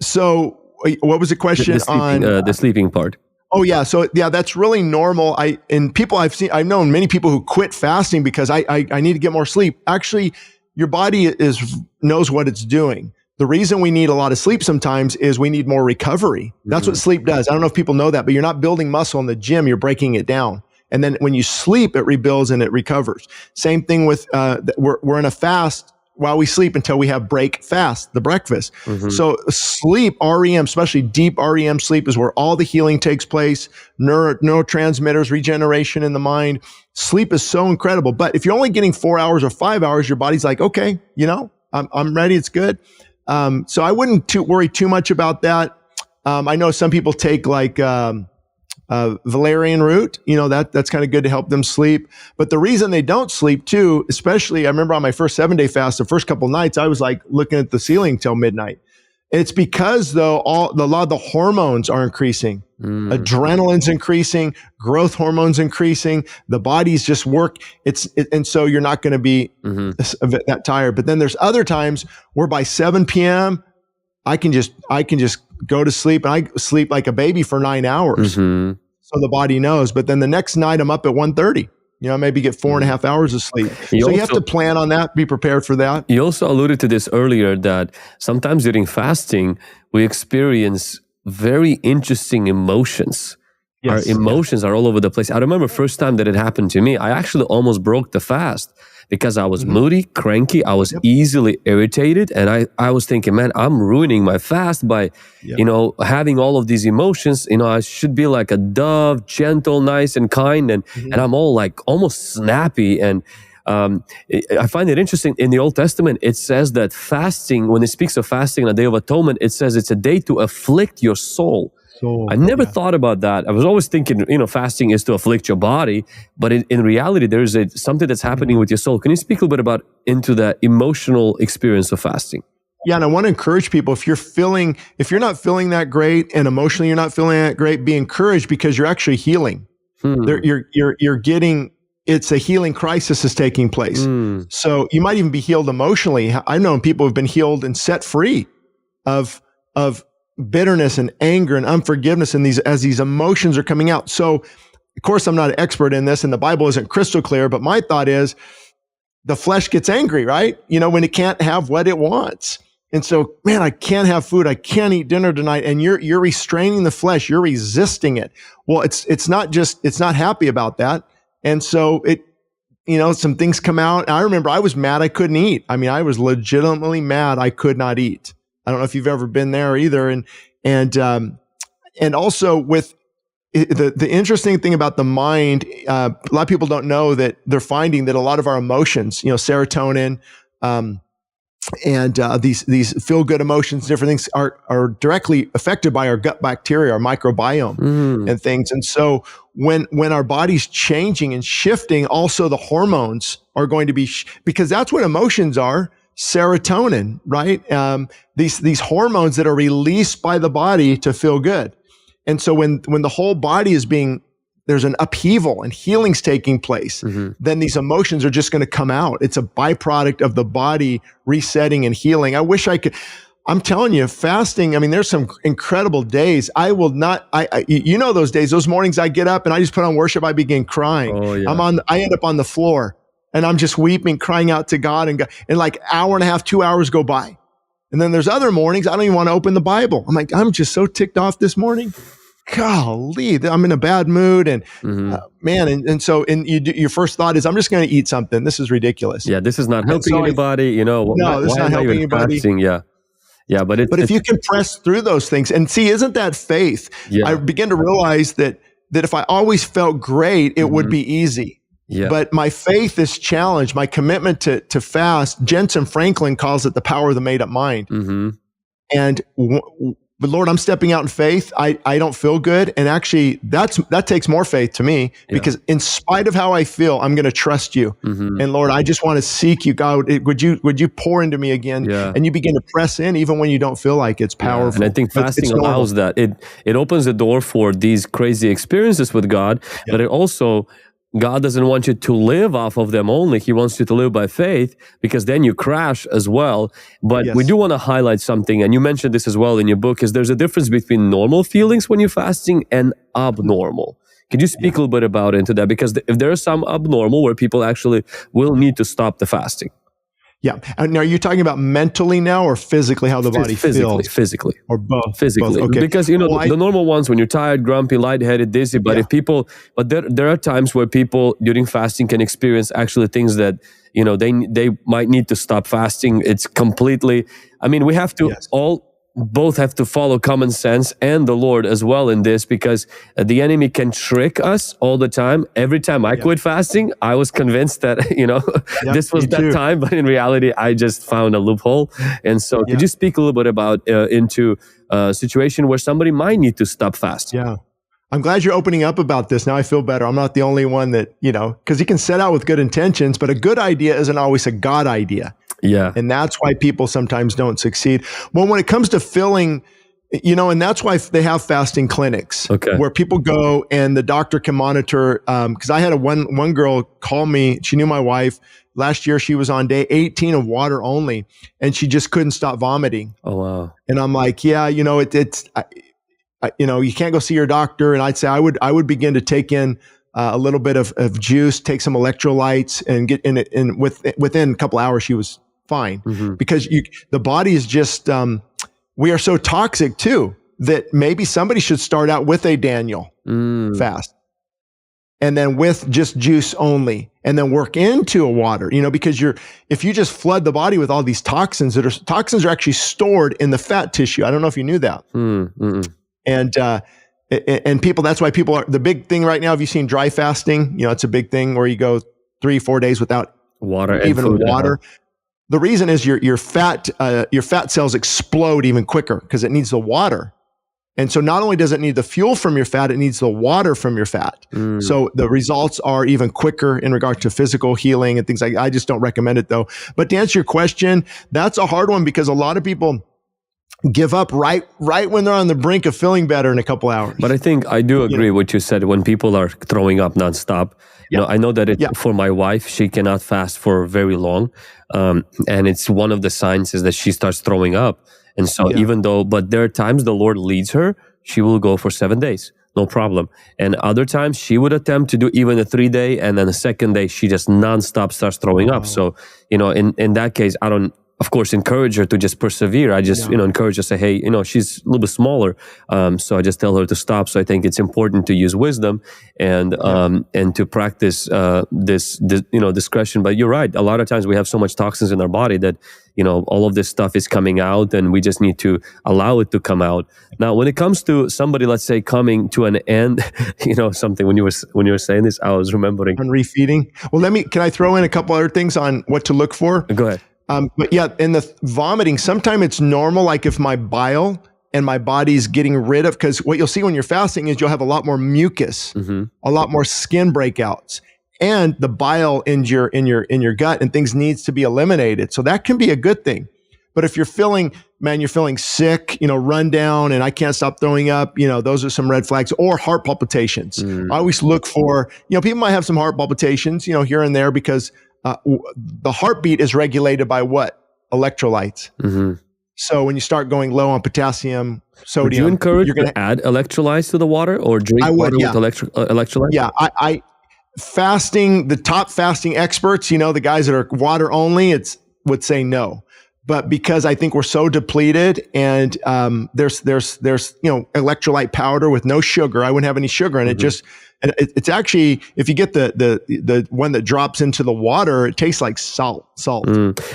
so what was the question on the sleeping part? Oh yeah. So yeah, that's really normal. I've known many people who quit fasting because I need to get more sleep. Actually, your body knows what it's doing. The reason we need a lot of sleep sometimes is we need more recovery. That's what sleep does. I don't know if people know that, but you're not building muscle in the gym, you're breaking it down. And then when you sleep, it rebuilds and it recovers. Same thing with, we're in a fast while we sleep until we have break fast, the breakfast. So sleep, REM, especially deep REM sleep, is where all the healing takes place, neurotransmitters, regeneration in the mind. Sleep is so incredible. But if you're only getting 4 hours or 5 hours, your body's like, okay, I'm ready. It's good. So I wouldn't worry too much about that. I know some people take like, valerian root, that's kind of good to help them sleep. But the reason they don't sleep too, especially, I remember on my first 7-day fast, the first couple of nights, I was like looking at the ceiling till midnight. It's because though a lot of the hormones are increasing. Adrenaline's increasing, growth hormones increasing, the body's just work. And so you're not going to be that tired. But then there's other times where by 7 p.m., I can just go to sleep, and I sleep like a baby for 9 hours. So the body knows. But then the next night I'm up at 1:30, maybe get 4.5 hours of sleep. You have to plan on that, be prepared for that. You also alluded to this earlier, that sometimes during fasting, we experience very interesting emotions. Yes. Our emotions are all over the place. I remember first time that it happened to me, I actually almost broke the fast because I was moody, cranky. I was easily irritated. And I was thinking, man, I'm ruining my fast by, having all of these emotions. I should be like a dove, gentle, nice, and kind. And I'm all like almost snappy. And I find it interesting. In the Old Testament, it says that fasting, when it speaks of fasting on a Day of Atonement, it says it's a day to afflict your soul. I never thought about that. I was always thinking, fasting is to afflict your body, but in reality, there's something that's happening with your soul. Can you speak a little bit into the emotional experience of fasting? Yeah, and I want to encourage people, if you're not feeling that great and emotionally you're not feeling that great, be encouraged because you're actually healing. You're getting, it's a healing crisis is taking place. So you might even be healed emotionally. I've known people who've been healed and set free of bitterness and anger and unforgiveness, and as these emotions are coming out. So, of course, I'm not an expert in this, and the Bible isn't crystal clear, but my thought is the flesh gets angry, right? When it can't have what it wants. And so, man, I can't have food. I can't eat dinner tonight. And you're restraining the flesh. You're resisting it. Well, it's not happy about that. And so some things come out. I remember I was mad I couldn't eat. I mean, I was legitimately mad I could not eat. I don't know if you've ever been there either. And also with the interesting thing about the mind, a lot of people don't know that they're finding that a lot of our emotions, serotonin, and these feel good emotions, different things are directly affected by our gut bacteria, our microbiome and things. And so when our body's changing and shifting, also the hormones are going to be, because that's what emotions are. Serotonin, right? These hormones that are released by the body to feel good. And so when the whole body there's an upheaval and healing's taking place, then these emotions are just going to come out. It's a byproduct of the body resetting and healing. I wish I could. I'm telling you, fasting, I mean, there's some incredible days. I will not, those days, those mornings I get up and I just put on worship, I begin crying. Oh, yeah. I end up on the floor. And I'm just weeping, crying out to God, and like hour and a half, 2 hours go by. And then there's other mornings, I don't even want to open the Bible. I'm like, I'm just so ticked off this morning. Golly, I'm in a bad mood. And so your first thought is, I'm just going to eat something. This is ridiculous. Yeah, this is not helping anybody. No, this is not helping anybody. Yeah, but if you can press through those things and see, isn't that faith? Yeah. I begin to realize that if I always felt great, it would be easy. Yeah. But my faith is challenged. My commitment to fast, Jensen Franklin calls it the power of the made up mind. And but Lord, I'm stepping out in faith. I don't feel good. And actually that takes more faith to me, because in spite of how I feel, I'm going to trust you. And Lord, I just want to seek you, God. Would you pour into me again? And you begin to press in even when you don't feel like it's powerful. And I think fasting allows that. It opens the door for these crazy experiences with God, but it also, God doesn't want you to live off of them only. He wants you to live by faith, because then you crash as well. But we do want to highlight something, and you mentioned this as well in your book, is there's a difference between normal feelings when you're fasting and abnormal. Could you speak a little bit about into that? Because if there are some abnormal where people actually will need to stop the fasting. Yeah. And now, are you talking about mentally now or physically, how the body feels? Physically. Or both? Physically. Both. Okay. Because, the normal ones, when you're tired, grumpy, lightheaded, dizzy, but there are times where people during fasting can experience actually things that, they might need to stop fasting. It's completely, we have to both have to follow common sense and the Lord as well in this, because the enemy can trick us all the time. Every time I quit fasting, I was convinced that, this was that time, but in reality, I just found a loophole. And so could you speak a little bit about into a situation where somebody might need to stop fasting? Yeah. I'm glad you're opening up about this. Now I feel better. I'm not the only one that, because you can set out with good intentions, but a good idea isn't always a God idea. Yeah. And that's why people sometimes don't succeed. Well, when it comes to filling, and that's why they have fasting clinics where people go and the doctor can monitor. Because I had one girl call me. She knew my wife. Last year, she was on day 18 of water only, and she just couldn't stop vomiting. Oh, wow. And I'm like, you can't go see your doctor. And I'd say I would begin to take in a little bit of juice, take some electrolytes, and get in it. And within a couple hours, she was fine, because the body is just, we are so toxic too, that maybe somebody should start out with a Daniel fast, and then with just juice only, and then work into a water, because if you just flood the body with all these toxins, toxins are actually stored in the fat tissue. I don't know if you knew that. And people, that's why people are, the big thing right now, have you seen dry fasting? It's a big thing where you go 3-4 days without water. The reason is your fat cells explode even quicker because it needs the water. And so not only does it need the fuel from your fat, it needs the water from your fat. So the results are even quicker in regard to physical healing and things like that. I just don't recommend it though. But to answer your question, that's a hard one, because a lot of people give up right when they're on the brink of feeling better in a couple hours. But I think I do agree with what you said, when people are throwing up nonstop. I know that for my wife, she cannot fast for very long. And it's one of the signs is that she starts throwing up. And so but there are times the Lord leads her, she will go for 7 days, no problem. And other times she would attempt to do even a 3-day, and then the second day she just nonstop starts throwing up. So, in that case, I don't, of course, encourage her to just persevere. I just, encourage her to say, hey, she's a little bit smaller. So I just tell her to stop. So I think it's important to use wisdom and to practice, this, discretion. But you're right. A lot of times we have so much toxins in our body that, all of this stuff is coming out, and we just need to allow it to come out. Now, when it comes to somebody, let's say, coming to an end, something when you were saying this, I was remembering. On refeeding. Well, can I throw in a couple other things on what to look for? Go ahead. But in the vomiting, sometimes it's normal. Like if my bile and my body's getting rid of, because what you'll see when you're fasting is you'll have a lot more mucus, a lot more skin breakouts, and the bile in your gut and things needs to be eliminated. So that can be a good thing. But if you're feeling sick, run down, and I can't stop throwing up, those are some red flags. Or heart palpitations. I always look for, people might have some heart palpitations, here and there, because the heartbeat is regulated by what? Electrolytes. So when you start going low on potassium, sodium, would you encourage to add electrolytes to the water, or drink water with electrolytes? Yeah, I fasting, the top fasting experts, the guys that are water only, would say no. But because I think we're so depleted, and there's electrolyte powder with no sugar. I wouldn't have any sugar in it. And it's actually, if you get the one that drops into the water, it tastes like salt.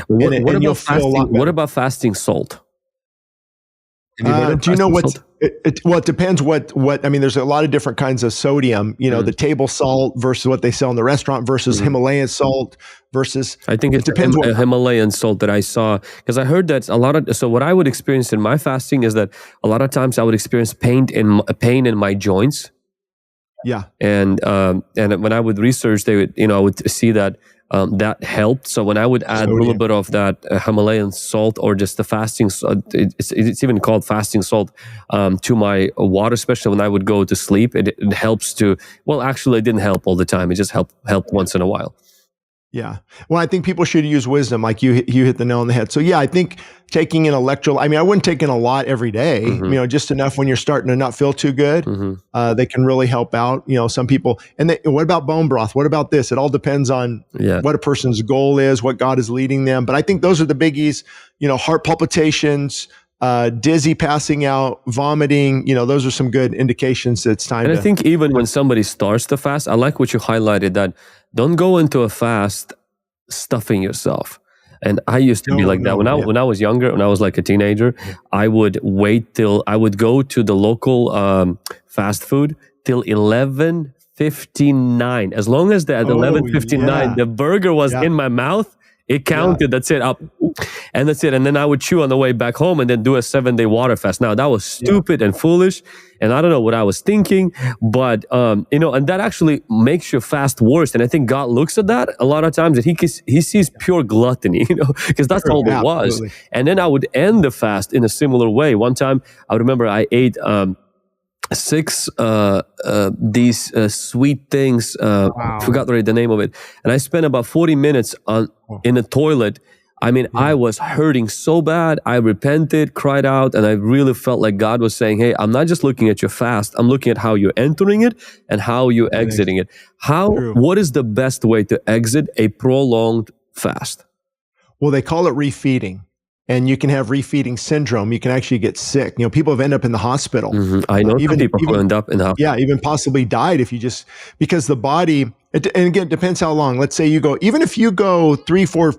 What about fasting salt? Do you know what's Well, it depends what, I mean, there's a lot of different kinds of sodium, the table salt versus what they sell in the restaurant versus Himalayan salt versus, I think it depends a Himalayan salt that I saw, because I heard that so what I would experience in my fasting is that a lot of times I would experience pain in my joints. Yeah. And when I would research, I would see that that helped. So when I would add a little bit of that Himalayan salt, or just the fasting, it's even called fasting salt, to my water, especially when I would go to sleep, it helps to, well, actually it didn't help all the time. It just helped once in a while. Yeah. Well, I think people should use wisdom, like you hit the nail on the head. So yeah, I think taking in I mean, I wouldn't take in a lot every day, just enough when you're starting to not feel too good. They can really help out, some people. And what about bone broth? What about this? It all depends on what a person's goal is, what God is leading them. But I think those are the biggies, heart palpitations, dizzy, passing out, vomiting, those are some good indications that it's time. And I think even when somebody starts to fast, I like what you highlighted, that don't go into a fast stuffing yourself. And I used to be like that. When I was younger, when I was like a teenager, I would wait till I would go to the local fast food till 11:59. As long as at 11:59 the burger was in my mouth, it counted. That's it. And that's it. And then I would chew on the way back home and then do a 7-day water fast. Now that was stupid and foolish. And I don't know what I was thinking, but, and that actually makes your fast worse. And I think God looks at that a lot of times, and he sees pure gluttony, because that's all it was. And then I would end the fast in a similar way. One time I remember I ate, 6 these sweet things. Forgot the name of it, and I spent about 40 minutes in the toilet. I mean, I was hurting so bad. I repented, cried out, and I really felt like God was saying, "Hey, I'm not just looking at your fast. I'm looking at how you're entering it and how you're exiting it. What is the best way to exit a prolonged fast?" Well, they call it refeeding. And you can have refeeding syndrome. You can actually get sick. People have ended up in the hospital. I know some people who end up in the hospital. Yeah, even possibly died because the body, and again, it depends how long. Let's say even if you go 3 or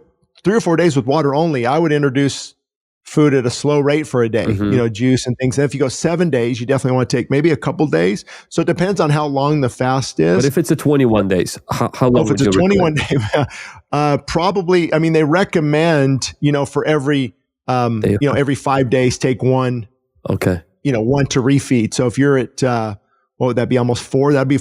4 days with water only, I would introduce food at a slow rate for a day, juice and things. And if you go 7 days, you definitely want to take maybe a couple days. So it depends on how long the fast is. But if it's a 21 days, how long would you recommend? If it's a 21 day, probably, I mean, they recommend, for every, every 5 days, take one, one to refeed. So if you're at, what would that be? Almost 4? That'd be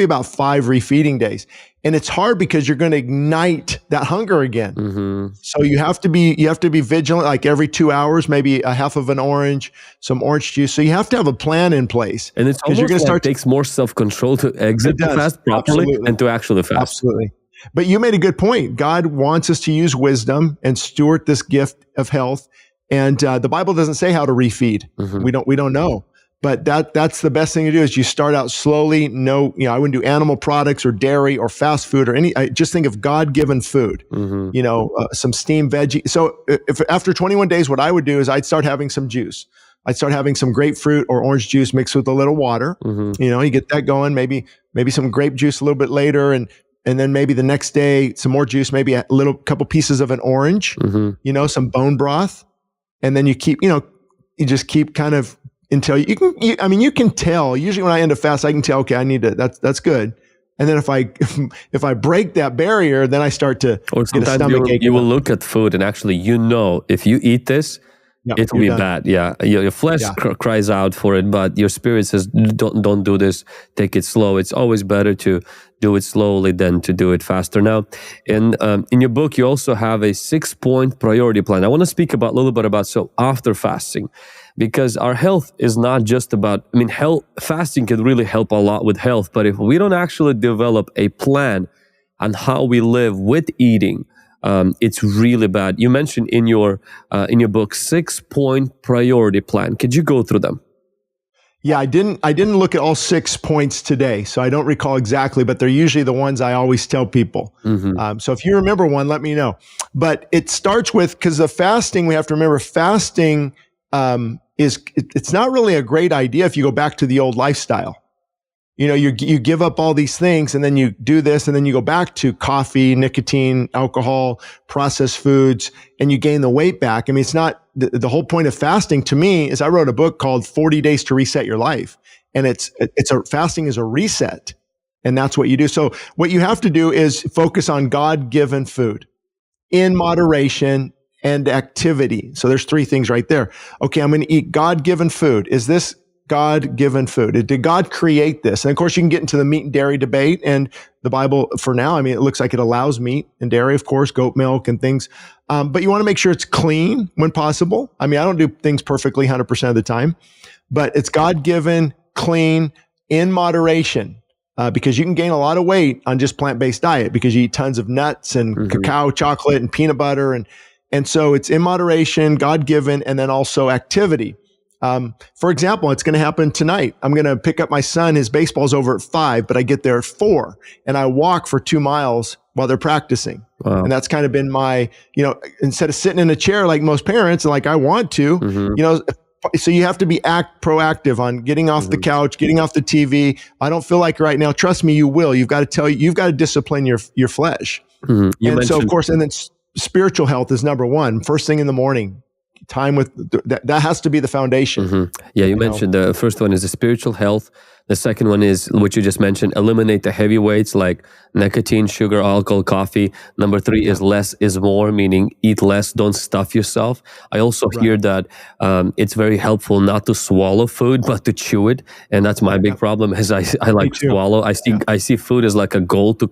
about 5 refeeding days. And it's hard because you're going to ignite that hunger again. So you have to be vigilant, like every 2 hours, maybe a half of an orange, some orange juice. So you have to have a plan in place. And it's almost it takes more self-control to exit the fast properly and to actually fast. Absolutely. But you made a good point. God wants us to use wisdom and steward this gift of health. And the Bible doesn't say how to refeed. We don't know. But that's the best thing to do is you start out slowly. I wouldn't do animal products or dairy or fast food or I just think of God-given food, some steamed veggie. So if after 21 days, what I would do is I'd start having some juice. I'd start having some grapefruit or orange juice mixed with a little water. You get that going, maybe some grape juice a little bit later. And then maybe the next day, some more juice, maybe a couple pieces of an orange, some bone broth. And then you keep, you just keep kind of until you can tell. Usually when I end a fast, I can tell, okay, I need to, that's good. And then if I break that barrier, then I start to get a stomach ache. You will look at food and actually, if you eat this, it will be bad. Yeah. Your flesh cries out for it, but your spirit says, don't do this. Take it slow. It's always better to do it slowly than to do it faster. Now, in your book, you also have a 6-point priority plan. I want to speak a little bit about after fasting, because our health is not just about, fasting can really help a lot with health, but if we don't actually develop a plan on how we live with eating, it's really bad. You mentioned in your book 6-point priority plan. Could you go through them? Yeah, I didn't look at all 6 points today, so I don't recall exactly, but they're usually the ones I always tell people. So if you remember one, let me know. But it starts with, because the fasting, we have to remember, fasting it's not really a great idea if you go back to the old lifestyle. you give up all these things and then you do this and then you go back to coffee, nicotine, alcohol, processed foods, and you gain the weight back. I mean, it's not the whole point of fasting to me is I wrote a book called 40 Days to Reset Your Life. And fasting is a reset. And that's what you do. So what you have to do is focus on God-given food in moderation and activity. So there's 3 things right there. Okay, I'm going to eat God-given food. Is this God-given food? Did God create this? And of course, you can get into the meat and dairy debate. And the Bible, for now, I mean, it looks like it allows meat and dairy, of course, goat milk and things. But you want to make sure it's clean when possible. I mean, I don't do things perfectly 100% of the time, but it's God-given, clean, in moderation. Because you can gain a lot of weight on just plant-based diet because you eat tons of nuts and cacao, chocolate, and peanut butter. And so it's in moderation, God-given, and then also activity. For example, it's going to happen tonight. I'm going to pick up my son. His baseball's over at 5, but I get there at 4 and I walk for 2 miles while they're practicing. Wow. And that's kind of been my, instead of sitting in a chair like most parents, like I want to, so you have to be proactive on getting off the couch, getting off the TV. I don't feel like right now. Trust me, you will. You've got to discipline your flesh. And so, of course, and then spiritual health is number 1. First thing in the morning, time with that has to be the foundation. Yeah, you mentioned the first one is the spiritual health. The second one is what you just mentioned, eliminate the heavy weights like nicotine, sugar, alcohol, coffee. Number 3 is less is more, meaning eat less, don't stuff yourself. I also hear that it's very helpful not to swallow food, but to chew it. And that's my big problem is I like to swallow. I see food as like a goal to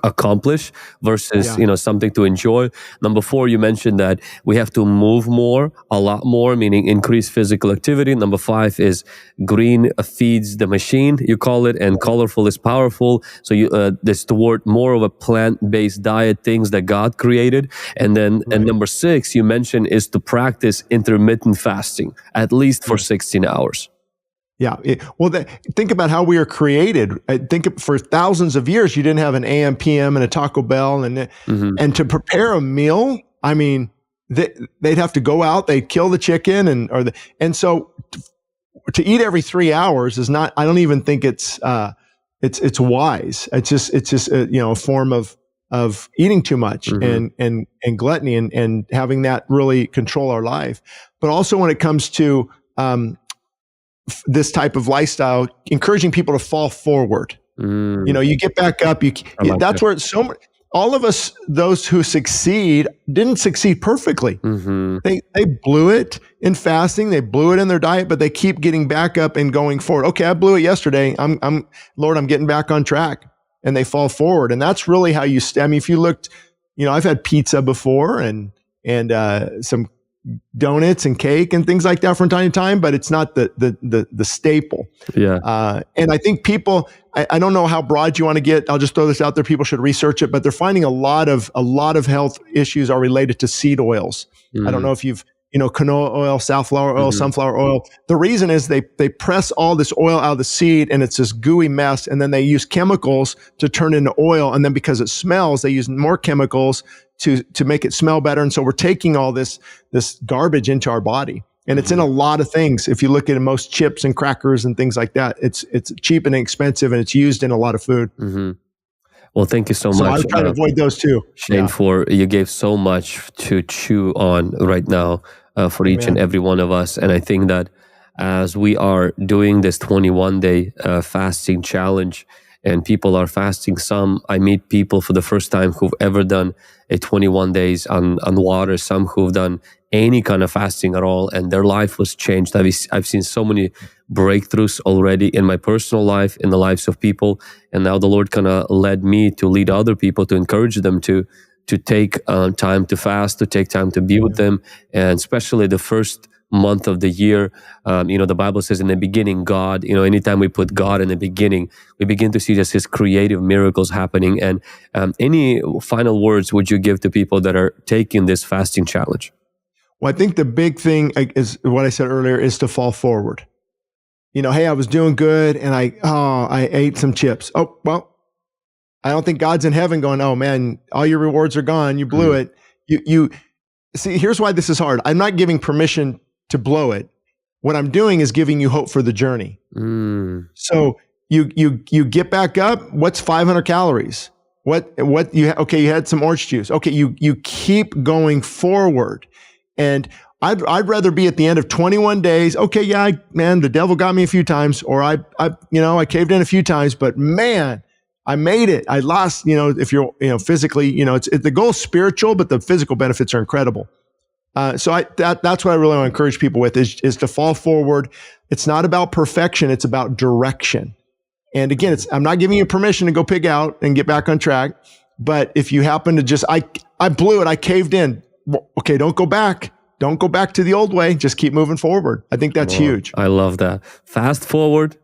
accomplish versus something to enjoy. Number 4, you mentioned that we have to move more, a lot more, meaning increase physical activity. Number 5 is green feeds the machine, you call it, and colorful is powerful. So this toward more of a plant-based diet, things that God created. And then and number 6 you mentioned is to practice intermittent fasting at least for 16 hours. Yeah. Think about how we are created. I think for thousands of years, you didn't have an AM, PM, and a Taco Bell, and to prepare a meal. I mean, they'd have to go out, they'd kill the chicken, and so to eat every 3 hours is not. I don't even think it's wise. It's just a form of eating too much and gluttony and having that really control our life. But also when it comes to this type of lifestyle, encouraging people to fall forward. You get back up. That's where all of us, those who succeed, didn't succeed perfectly. They blew it in fasting. They blew it in their diet, but they keep getting back up and going forward. Okay, I blew it yesterday. Lord, I'm getting back on track. And they fall forward. And that's really how you I mean, if you looked, I've had pizza before and some donuts and cake and things like that from time to time, but it's not the staple. Yeah. And I think people, I don't know how broad you want to get. I'll just throw this out there. People should research it, but they're finding a lot of health issues are related to seed oils. I don't know if you've, canola oil, safflower oil, sunflower oil. The reason is they press all this oil out of the seed and it's this gooey mess. And then they use chemicals to turn it into oil. And then because it smells, they use more chemicals to make it smell better. And so we're taking all this garbage into our body. And it's in a lot of things. If you look at most chips and crackers and things like that, it's cheap and inexpensive and it's used in a lot of food. Well, thank you so much. I try to avoid those too. Shane, you gave so much to chew on right now for each and every one of us. And I think that as we are doing this 21-day fasting challenge, and people are fasting. I meet people for the first time who've ever done a 21 days on water, some who've done any kind of fasting at all, and their life was changed. I've seen so many breakthroughs already in my personal life, in the lives of people, and now the Lord kind of led me to lead other people, to encourage them to take time to fast, to take time to be with them, and especially the first month of the year. The Bible says in the beginning, God, anytime we put God in the beginning, we begin to see just his creative miracles happening. And any final words would you give to people that are taking this fasting challenge? Well, I think the big thing is what I said earlier is to fall forward. Hey, I was doing good and I ate some chips. Oh, well, I don't think God's in heaven going, oh man, all your rewards are gone. You blew it. You see, here's why this is hard. I'm not giving permission to blow it. What I'm doing is giving you hope for the journey. So you get back up. What's 500 calories? You had some orange juice. Okay, you keep going forward, and I'd rather be at the end of 21 days. Okay, yeah, the devil got me a few times, or I caved in a few times, but man, I made it. I lost. If you're physically, the goal's spiritual, but the physical benefits are incredible. So that's what I really want to encourage people with is to fall forward. It's not about perfection; it's about direction. And again, I'm not giving you permission to go pig out and get back on track. But if you happen to I blew it, I caved in. Okay, don't go back. Don't go back to the old way. Just keep moving forward. I think that's huge. I love that. Fast forward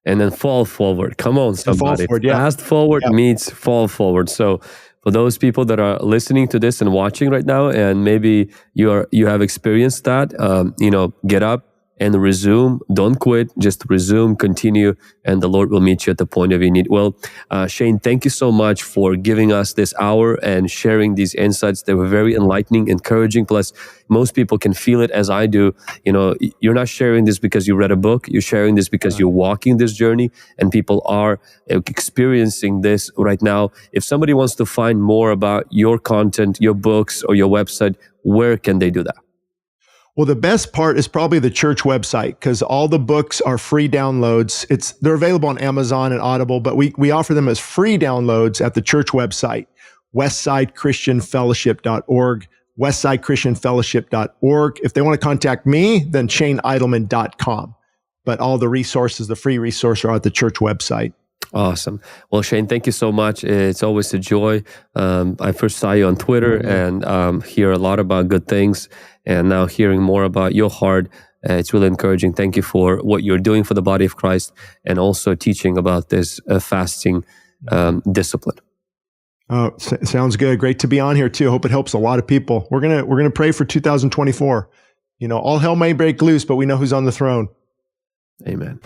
and then fall forward. Come on, somebody. Forward, yeah. Fast forward meets fall forward. So for those people that are listening to this and watching right now, and maybe you have experienced that, get up and resume. Don't quit. Just resume, continue, and the Lord will meet you at the point of your need. Well, Shane, thank you so much for giving us this hour and sharing these insights. They were very enlightening, encouraging. Plus, most people can feel it as I do. You're not sharing this because you read a book. You're sharing this because you're walking this journey, and people are experiencing this right now. If somebody wants to find more about your content, your books, or your website, where can they do that? Well, the best part is probably the church website, because all the books are free downloads. They're available on Amazon and Audible, but we offer them as free downloads at the church website, westsidechristianfellowship.org, westsidechristianfellowship.org. If they want to contact me, then shaneidleman.com. But all the resources, the free resources, are at the church website. Awesome. Well, Shane, thank you so much. It's always a joy. I first saw you on Twitter and hear a lot about good things, and now hearing more about your heart, it's really encouraging. Thank you for what you're doing for the body of Christ, and also teaching about this fasting discipline. Oh, sounds good. Great to be on here too. Hope it helps a lot of people. We're gonna pray for 2024. All hell may break loose, but we know who's on the throne. Amen.